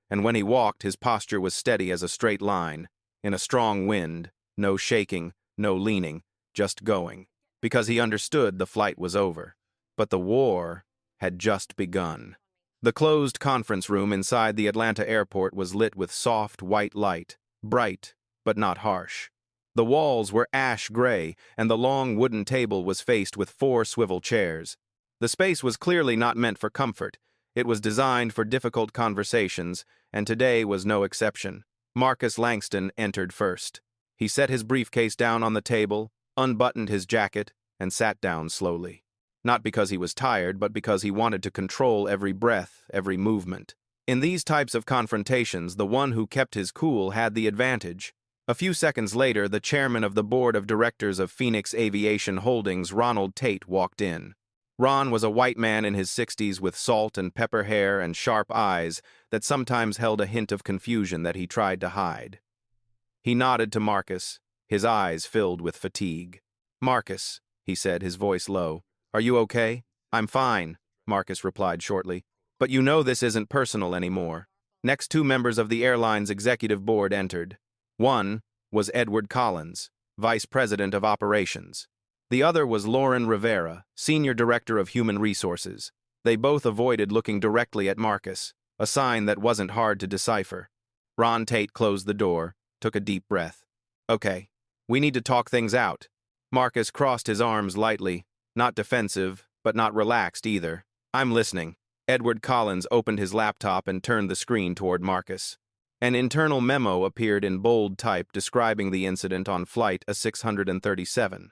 and when he walked, his posture was steady as a straight line, in a strong wind, no shaking, no leaning, just going, because he understood the flight was over. But the war had just begun. The closed conference room inside the Atlanta airport was lit with soft white light, bright but not harsh. The walls were ash gray, and the long wooden table was faced with 4 swivel chairs. The space was clearly not meant for comfort. It was designed for difficult conversations, and today was no exception. Marcus Langston entered first. He set his briefcase down on the table, unbuttoned his jacket, and sat down slowly. Not because he was tired, but because he wanted to control every breath, every movement. In these types of confrontations, the one who kept his cool had the advantage. A few seconds later, the chairman of the board of directors of Phoenix Aviation Holdings, Ronald Tate, walked in. Ron was a white man in his 60s with salt and pepper hair and sharp eyes that sometimes held a hint of confusion that he tried to hide. He nodded to Marcus, his eyes filled with fatigue. Marcus, he said, his voice low, are you okay? I'm fine, Marcus replied shortly. But you know this isn't personal anymore. Next, 2 members of the airline's executive board entered. One was Edward Collins, vice president of operations. The other was Lauren Rivera, senior director of human resources. They both avoided looking directly at Marcus, a sign that wasn't hard to decipher. Ron Tate closed the door, took a deep breath. Okay, we need to talk things out. Marcus crossed his arms lightly, not defensive, but not relaxed either. I'm listening. Edward Collins opened his laptop and turned the screen toward Marcus. An internal memo appeared in bold type describing the incident on Flight A637.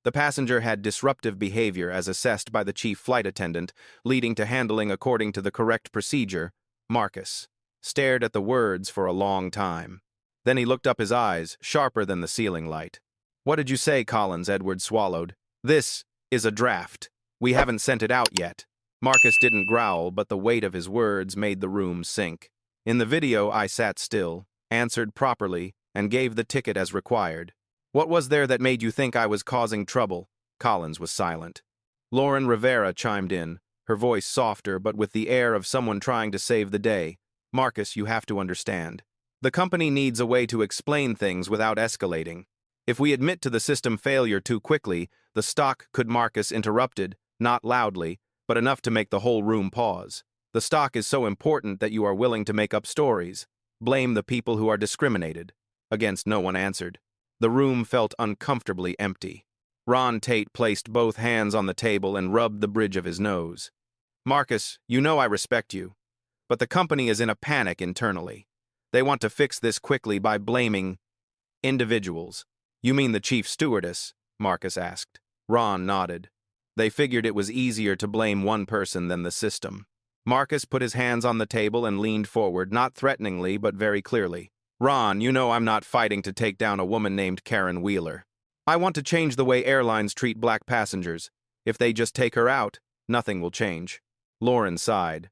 The passenger had disruptive behavior as assessed by the chief flight attendant, leading to handling according to the correct procedure. Marcus stared at the words for a long time. Then he looked up, his eyes sharper than the ceiling light. What did you say, Collins? Edward swallowed. This is a draft. We haven't sent it out yet. Marcus didn't growl, but the weight of his words made the room sink. In the video, I sat still, answered properly, and gave the ticket as required. What was there that made you think I was causing trouble? Collins was silent. Lauren Rivera chimed in, her voice softer but with the air of someone trying to save the day. Marcus, you have to understand. The company needs a way to explain things without escalating. If we admit to the system failure too quickly, the stock could. Marcus interrupted, not loudly, but enough to make the whole room pause. The stock is so important that you are willing to make up stories. Blame the people who are discriminated against. No one answered. The room felt uncomfortably empty. Ron Tate placed both hands on the table and rubbed the bridge of his nose. Marcus, you know I respect you, but the company is in a panic internally. They want to fix this quickly by blaming individuals. You mean the chief stewardess? Marcus asked. Ron nodded. They figured it was easier to blame one person than the system. Marcus put his hands on the table and leaned forward, not threateningly but very clearly. Ron, you know I'm not fighting to take down a woman named Karen Wheeler. I want to change the way airlines treat black passengers. If they just take her out, nothing will change. Lauren sighed.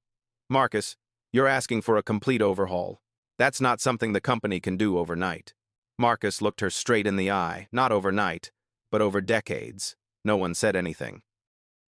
Marcus, you're asking for a complete overhaul. That's not something the company can do overnight. Marcus looked her straight in the eye. Not overnight, but over decades. No one said anything.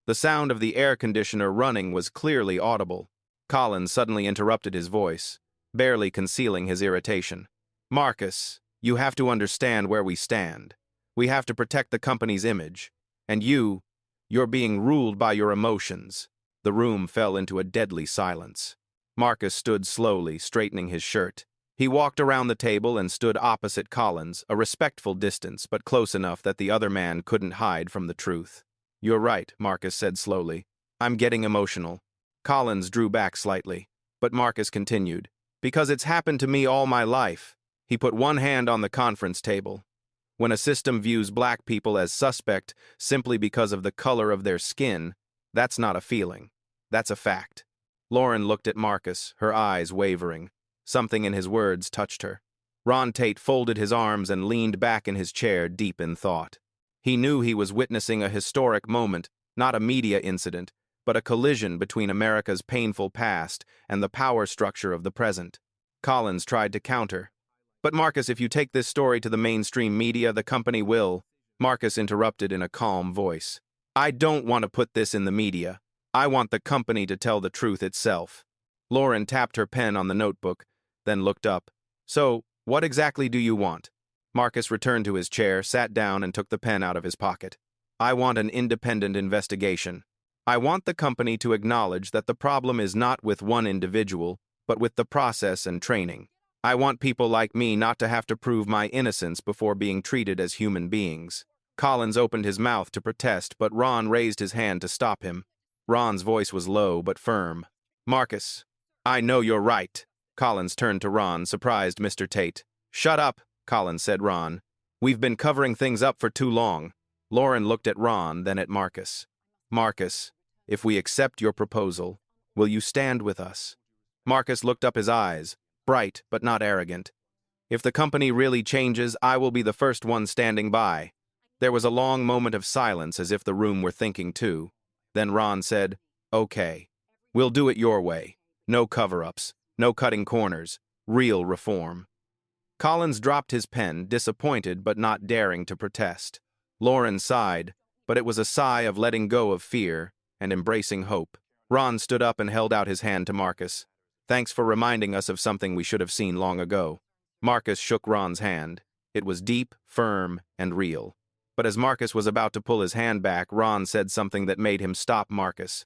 The sound of the air conditioner running was clearly audible. Collins suddenly interrupted his voice, barely concealing his irritation. Marcus, you have to understand where we stand. We have to protect the company's image. And you're being ruled by your emotions. The room fell into a deadly silence. Marcus stood slowly, straightening his shirt. He walked around the table and stood opposite Collins, a respectful distance, but close enough that the other man couldn't hide from the truth. "You're right," Marcus said slowly. "I'm getting emotional." Collins drew back slightly, but Marcus continued. "Because it's happened to me all my life." He put one hand on the conference table. "When a system views black people as suspect simply because of the color of their skin, that's not a feeling. That's a fact." Lauren looked at Marcus, her eyes wavering. Something in his words touched her. Ron Tate folded his arms and leaned back in his chair, deep in thought. He knew he was witnessing a historic moment, not a media incident, but a collision between America's painful past and the power structure of the present. Collins tried to counter. "But Marcus, if you take this story to the mainstream media, the company will." Marcus interrupted in a calm voice. "I don't want to put this in the media. I want the company to tell the truth itself." Lauren tapped her pen on the notebook, then looked up. "So, what exactly do you want?" Marcus returned to his chair, sat down, and took the pen out of his pocket. "I want an independent investigation. I want the company to acknowledge that the problem is not with one individual, but with the process and training. I want people like me not to have to prove my innocence before being treated as human beings." Collins opened his mouth to protest, but Ron raised his hand to stop him. Ron's voice was low but firm. "Marcus, I know you're right." Collins turned to Ron, surprised Mr. Tate. "Shut up," Collins said. "Ron, we've been covering things up for too long." Lauren looked at Ron, then at Marcus. "Marcus, if we accept your proposal, will you stand with us?" Marcus looked up, his eyes, bright but not arrogant. "If the company really changes, I will be the first one standing by." There was a long moment of silence, as if the room were thinking too. Then Ron said, "Okay, we'll do it your way. No cover-ups, no cutting corners, real reform." Collins dropped his pen, disappointed but not daring to protest. Lauren sighed, but it was a sigh of letting go of fear and embracing hope. Ron stood up and held out his hand to Marcus. "Thanks for reminding us of something we should have seen long ago." Marcus shook Ron's hand. It was deep, firm, and real. But as Marcus was about to pull his hand back, Ron said something that made him stop Marcus.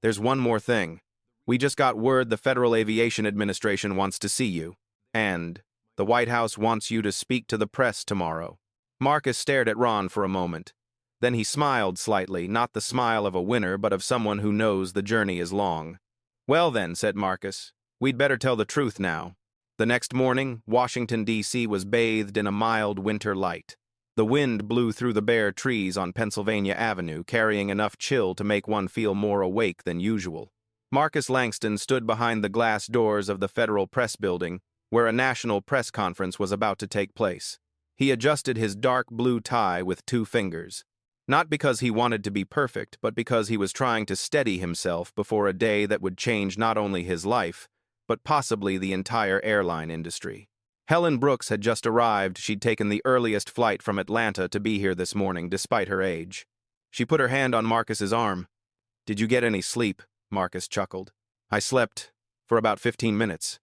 "There's one more thing. We just got word the Federal Aviation Administration wants to see you. And the White House wants you to speak to the press tomorrow." Marcus stared at Ron for a moment. Then he smiled slightly, not the smile of a winner, but of someone who knows the journey is long. "Well then," said Marcus, "we'd better tell the truth now." The next morning, Washington, D.C. was bathed in a mild winter light. The wind blew through the bare trees on Pennsylvania Avenue, carrying enough chill to make one feel more awake than usual. Marcus Langston stood behind the glass doors of the Federal Press Building, where a national press conference was about to take place. He adjusted his dark blue tie with 2 fingers. Not because he wanted to be perfect, but because he was trying to steady himself before a day that would change not only his life, but possibly the entire airline industry. Helen Brooks had just arrived. She'd taken the earliest flight from Atlanta to be here this morning, despite her age. She put her hand on Marcus's arm. "Did you get any sleep?" Marcus chuckled. "I slept for about 15 minutes.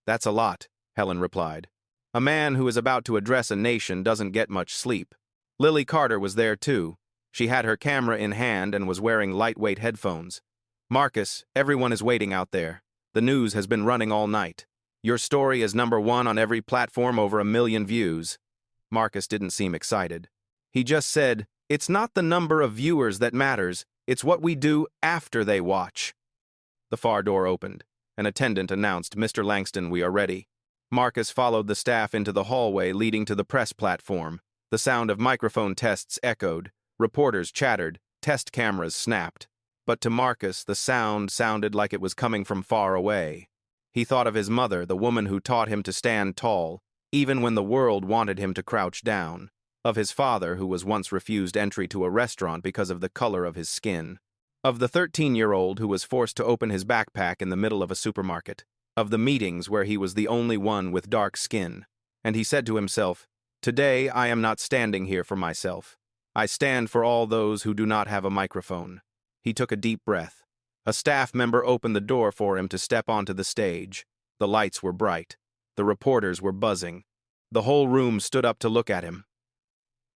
"That's a lot," Helen replied. "A man who is about to address a nation doesn't get much sleep." Lily Carter was there too. She had her camera in hand and was wearing lightweight headphones. "Marcus, everyone is waiting out there. The news has been running all night. Your story is #1 on every platform, over 1 million views." Marcus didn't seem excited. He just said, "It's not the number of viewers that matters, it's what we do after they watch." The far door opened. An attendant announced, "Mr. Langston, we are ready." Marcus followed the staff into the hallway leading to the press platform. The sound of microphone tests echoed. Reporters chattered. Test cameras snapped. But to Marcus, the sound sounded like it was coming from far away. He thought of his mother, the woman who taught him to stand tall, even when the world wanted him to crouch down. Of his father, who was once refused entry to a restaurant because of the color of his skin. Of the 13-year-old who was forced to open his backpack in the middle of a supermarket. Of the meetings where he was the only one with dark skin. And he said to himself, "Today I am not standing here for myself. I stand for all those who do not have a microphone." He took a deep breath. A staff member opened the door for him to step onto the stage. The lights were bright. The reporters were buzzing. The whole room stood up to look at him.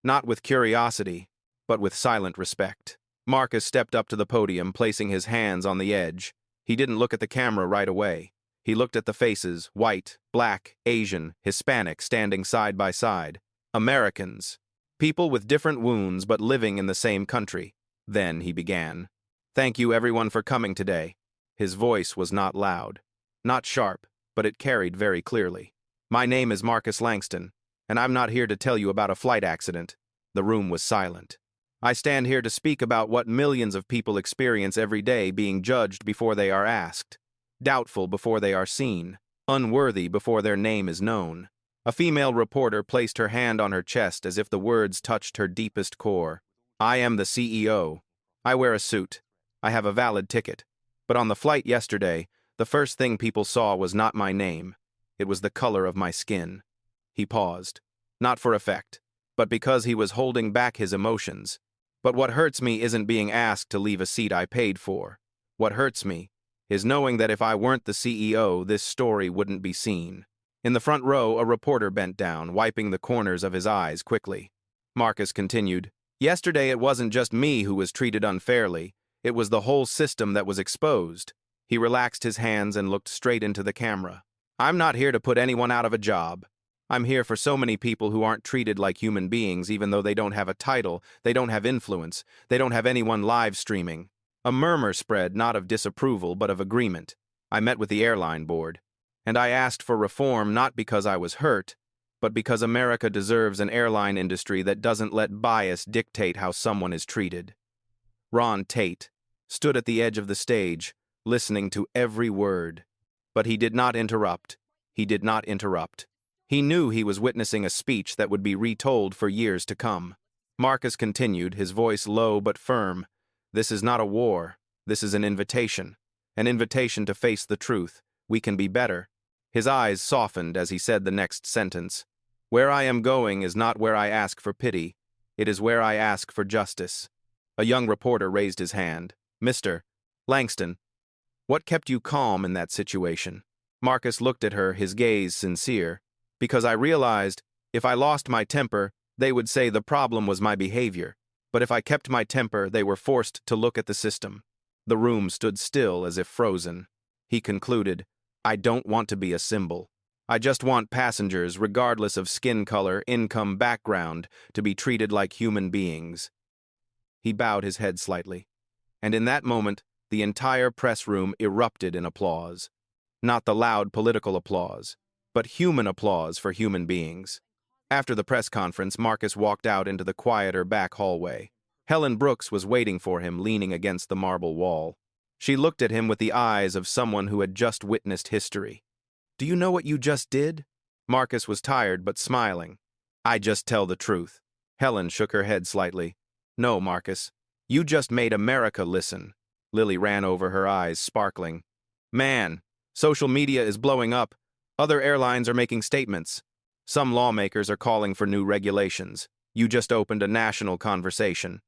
Not with curiosity, but with silent respect. Marcus stepped up to the podium, placing his hands on the edge. He didn't look at the camera right away. He looked at the faces, white, black, Asian, Hispanic, standing side by side. Americans. People with different wounds but living in the same country. Then he began. Thank you everyone for coming today. His voice was not loud, not sharp, but it carried very clearly. My name is Marcus Langston, and I'm not here to tell you about a flight accident. The room was silent. I stand here to speak about what millions of people experience every day, being judged before they are asked, doubtful before they are seen, unworthy before their name is known. A female reporter placed her hand on her chest as if the words touched her deepest core. I am the CEO. I wear a suit. I have a valid ticket. But on the flight yesterday, the first thing people saw was not my name. It was the color of my skin. He paused. Not for effect, but because he was holding back his emotions. But what hurts me isn't being asked to leave a seat I paid for. What hurts me is knowing that if I weren't the CEO, this story wouldn't be seen. In the front row, a reporter bent down, wiping the corners of his eyes quickly. Marcus continued, Yesterday it wasn't just me who was treated unfairly. It was the whole system that was exposed. He relaxed his hands and looked straight into the camera. I'm not here to put anyone out of a job. I'm here for so many people who aren't treated like human beings, even though they don't have a title, they don't have influence, they don't have anyone live streaming. A murmur spread, not of disapproval, but of agreement. I met with the airline board, and I asked for reform not because I was hurt, but because America deserves an airline industry that doesn't let bias dictate how someone is treated. Ron Tate stood at the edge of the stage, listening to every word. But he did not interrupt. He did not interrupt. He knew he was witnessing a speech that would be retold for years to come. Marcus continued, his voice low but firm. This is not a war. This is an invitation. An invitation to face the truth. We can be better. His eyes softened as he said the next sentence. Where I am going is not where I ask for pity. It is where I ask for justice. A young reporter raised his hand. Mr. Langston, what kept you calm in that situation? Marcus looked at her, his gaze sincere. Because I realized, if I lost my temper, they would say the problem was my behavior. But if I kept my temper, they were forced to look at the system. The room stood still as if frozen. He concluded, I don't want to be a symbol. I just want passengers, regardless of skin color, income, background, to be treated like human beings. He bowed his head slightly. And in that moment, the entire press room erupted in applause. Not the loud political applause, but human applause for human beings. After the press conference, Marcus walked out into the quieter back hallway. Helen Brooks was waiting for him, leaning against the marble wall. She looked at him with the eyes of someone who had just witnessed history. Do you know what you just did? Marcus was tired but smiling. I just tell the truth. Helen shook her head slightly. No, Marcus. You just made America listen. Lily ran over, her eyes sparkling. Man, social media is blowing up. Other airlines are making statements. Some lawmakers are calling for new regulations. You just opened a national conversation.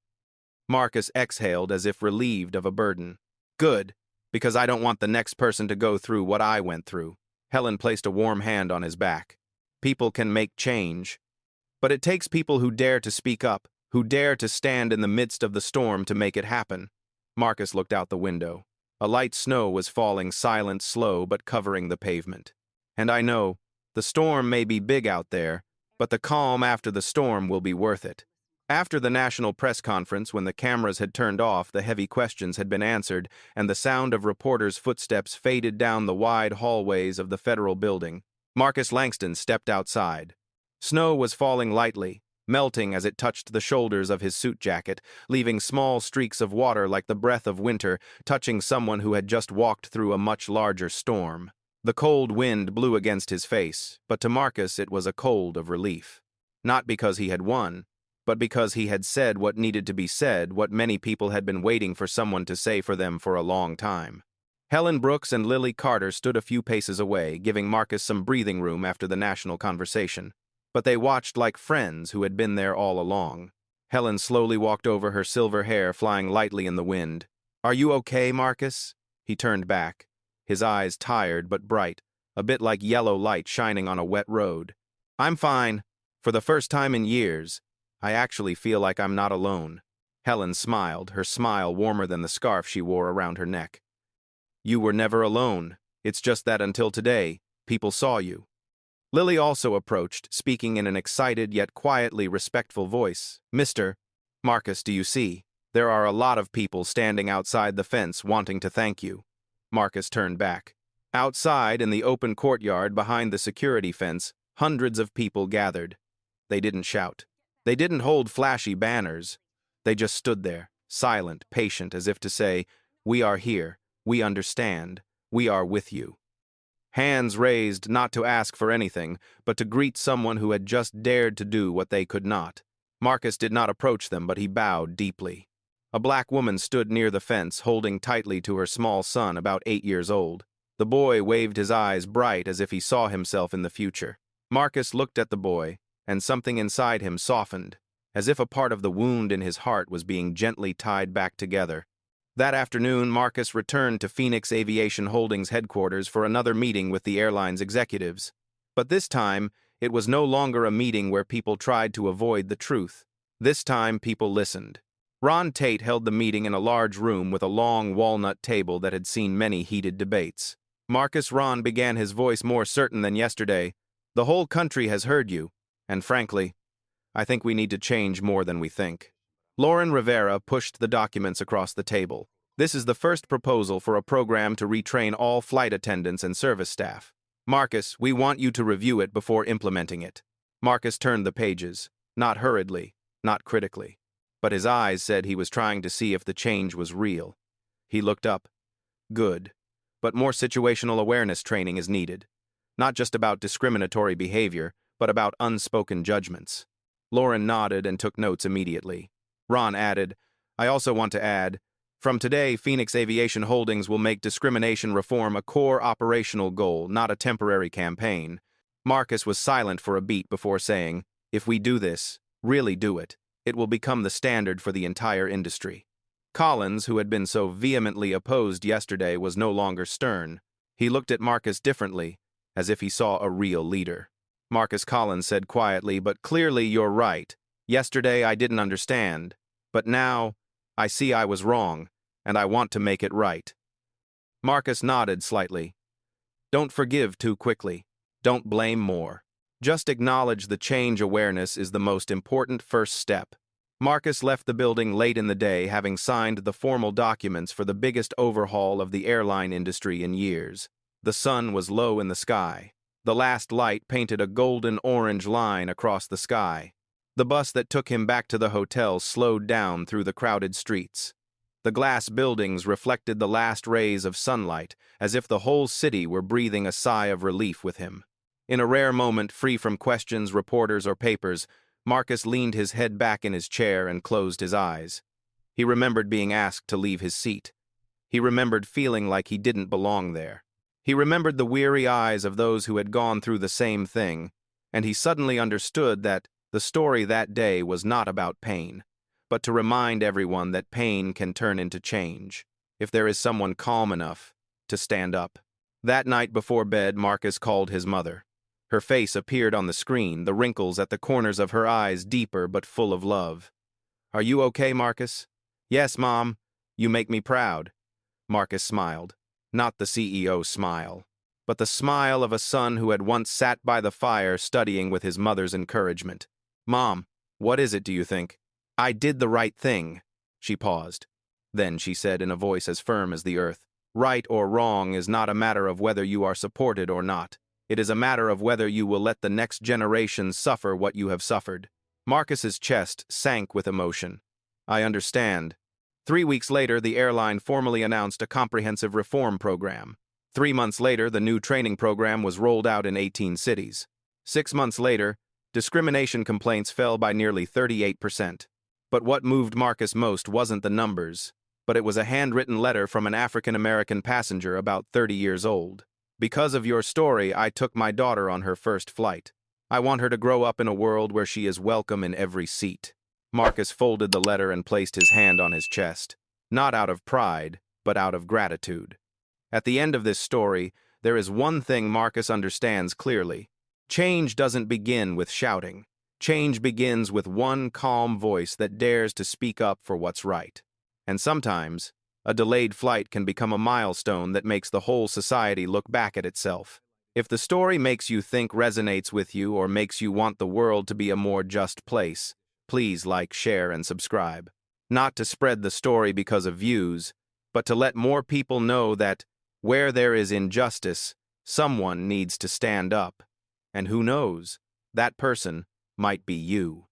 Marcus exhaled as if relieved of a burden. Good, because I don't want the next person to go through what I went through. Helen placed a warm hand on his back. People can make change. But it takes people who dare to speak up, who dare to stand in the midst of the storm to make it happen. Marcus looked out the window. A light snow was falling, silent, slow, but covering the pavement. And I know, the storm may be big out there, but the calm after the storm will be worth it. After the national press conference, when the cameras had turned off, the heavy questions had been answered, and the sound of reporters' footsteps faded down the wide hallways of the federal building, Marcus Langston stepped outside. Snow was falling lightly, melting as it touched the shoulders of his suit jacket, leaving small streaks of water like the breath of winter, touching someone who had just walked through a much larger storm. The cold wind blew against his face, but to Marcus it was a cold of relief. Not because he had won, but because he had said what needed to be said, what many people had been waiting for someone to say for them for a long time. Helen Brooks and Lily Carter stood a few paces away, giving Marcus some breathing room after the national conversation. But they watched like friends who had been there all along. Helen slowly walked over, her silver hair flying lightly in the wind. Are you okay, Marcus? He turned back, his eyes tired but bright, a bit like yellow light shining on a wet road. I'm fine. For the first time in years, I actually feel like I'm not alone. Helen smiled, her smile warmer than the scarf she wore around her neck. You were never alone. It's just that until today, people saw you. Lily also approached, speaking in an excited yet quietly respectful voice. Mr. Marcus, do you see? There are a lot of people standing outside the fence wanting to thank you. Marcus turned back. Outside, in the open courtyard behind the security fence, hundreds of people gathered. They didn't shout. They didn't hold flashy banners. They just stood there, silent, patient, as if to say, "We are here. We understand. We are with you." Hands raised not to ask for anything, but to greet someone who had just dared to do what they could not. Marcus did not approach them, but he bowed deeply. A black woman stood near the fence, holding tightly to her small son, about 8 years old. The boy waved his eyes bright as if he saw himself in the future. Marcus looked at the boy, and something inside him softened, as if a part of the wound in his heart was being gently tied back together. That afternoon, Marcus returned to Phoenix Aviation Holdings headquarters for another meeting with the airline's executives. But this time, it was no longer a meeting where people tried to avoid the truth. This time, people listened. Ron Tate held the meeting in a large room with a long walnut table that had seen many heated debates. Marcus Ron began, his voice more certain than yesterday. The whole country has heard you, and frankly, I think we need to change more than we think. Lauren Rivera pushed the documents across the table. This is the first proposal for a program to retrain all flight attendants and service staff. Marcus, we want you to review it before implementing it. Marcus turned the pages, not hurriedly, not critically, but his eyes said he was trying to see if the change was real. He looked up. Good, but more situational awareness training is needed. Not just about discriminatory behavior, but about unspoken judgments. Lauren nodded and took notes immediately. Ron added, I also want to add, from today, Phoenix Aviation Holdings will make discrimination reform a core operational goal, not a temporary campaign. Marcus was silent for a beat before saying, if we do this, really do it, it will become the standard for the entire industry. Collins, who had been so vehemently opposed yesterday, was no longer stern. He looked at Marcus differently, as if he saw a real leader. Marcus Collins said quietly, but clearly you're right. Yesterday I didn't understand, but now I see I was wrong, and I want to make it right. Marcus nodded slightly. Don't forgive too quickly. Don't blame more. Just acknowledge the change. Awareness is the most important first step. Marcus left the building late in the day, having signed the formal documents for the biggest overhaul of the airline industry in years. The sun was low in the sky. The last light painted a golden-orange line across the sky. The bus that took him back to the hotel slowed down through the crowded streets. The glass buildings reflected the last rays of sunlight, as if the whole city were breathing a sigh of relief with him. In a rare moment free from questions, reporters, or papers, Marcus leaned his head back in his chair and closed his eyes. He remembered being asked to leave his seat. He remembered feeling like he didn't belong there. He remembered the weary eyes of those who had gone through the same thing, and he suddenly understood that the story that day was not about pain, but to remind everyone that pain can turn into change, if there is someone calm enough to stand up. That night before bed, Marcus called his mother. Her face appeared on the screen, the wrinkles at the corners of her eyes deeper but full of love. Are you okay, Marcus? Yes, Mom. You make me proud. Marcus smiled. Not the CEO smile, but the smile of a son who had once sat by the fire studying with his mother's encouragement. Mom, what is it, do you think? I did the right thing. She paused. Then she said in a voice as firm as the earth, right or wrong is not a matter of whether you are supported or not. It is a matter of whether you will let the next generation suffer what you have suffered. Marcus's chest sank with emotion. I understand. 3 weeks later, the airline formally announced a comprehensive reform program. 3 months later, the new training program was rolled out in 18 cities. 6 months later, discrimination complaints fell by nearly 38%. But what moved Marcus most wasn't the numbers, but it was a handwritten letter from an African-American passenger about 30 years old. Because of your story, I took my daughter on her first flight. I want her to grow up in a world where she is welcome in every seat. Marcus folded the letter and placed his hand on his chest, not out of pride, but out of gratitude. At the end of this story, there is one thing Marcus understands clearly. Change doesn't begin with shouting. Change begins with one calm voice that dares to speak up for what's right. And sometimes, A delayed flight can become a milestone that makes the whole society look back at itself. If the story makes you think, resonates with you, or makes you want the world to be a more just place, please like, share, and subscribe. Not to spread the story because of views, but to let more people know that where there is injustice, someone needs to stand up. And who knows, that person might be you.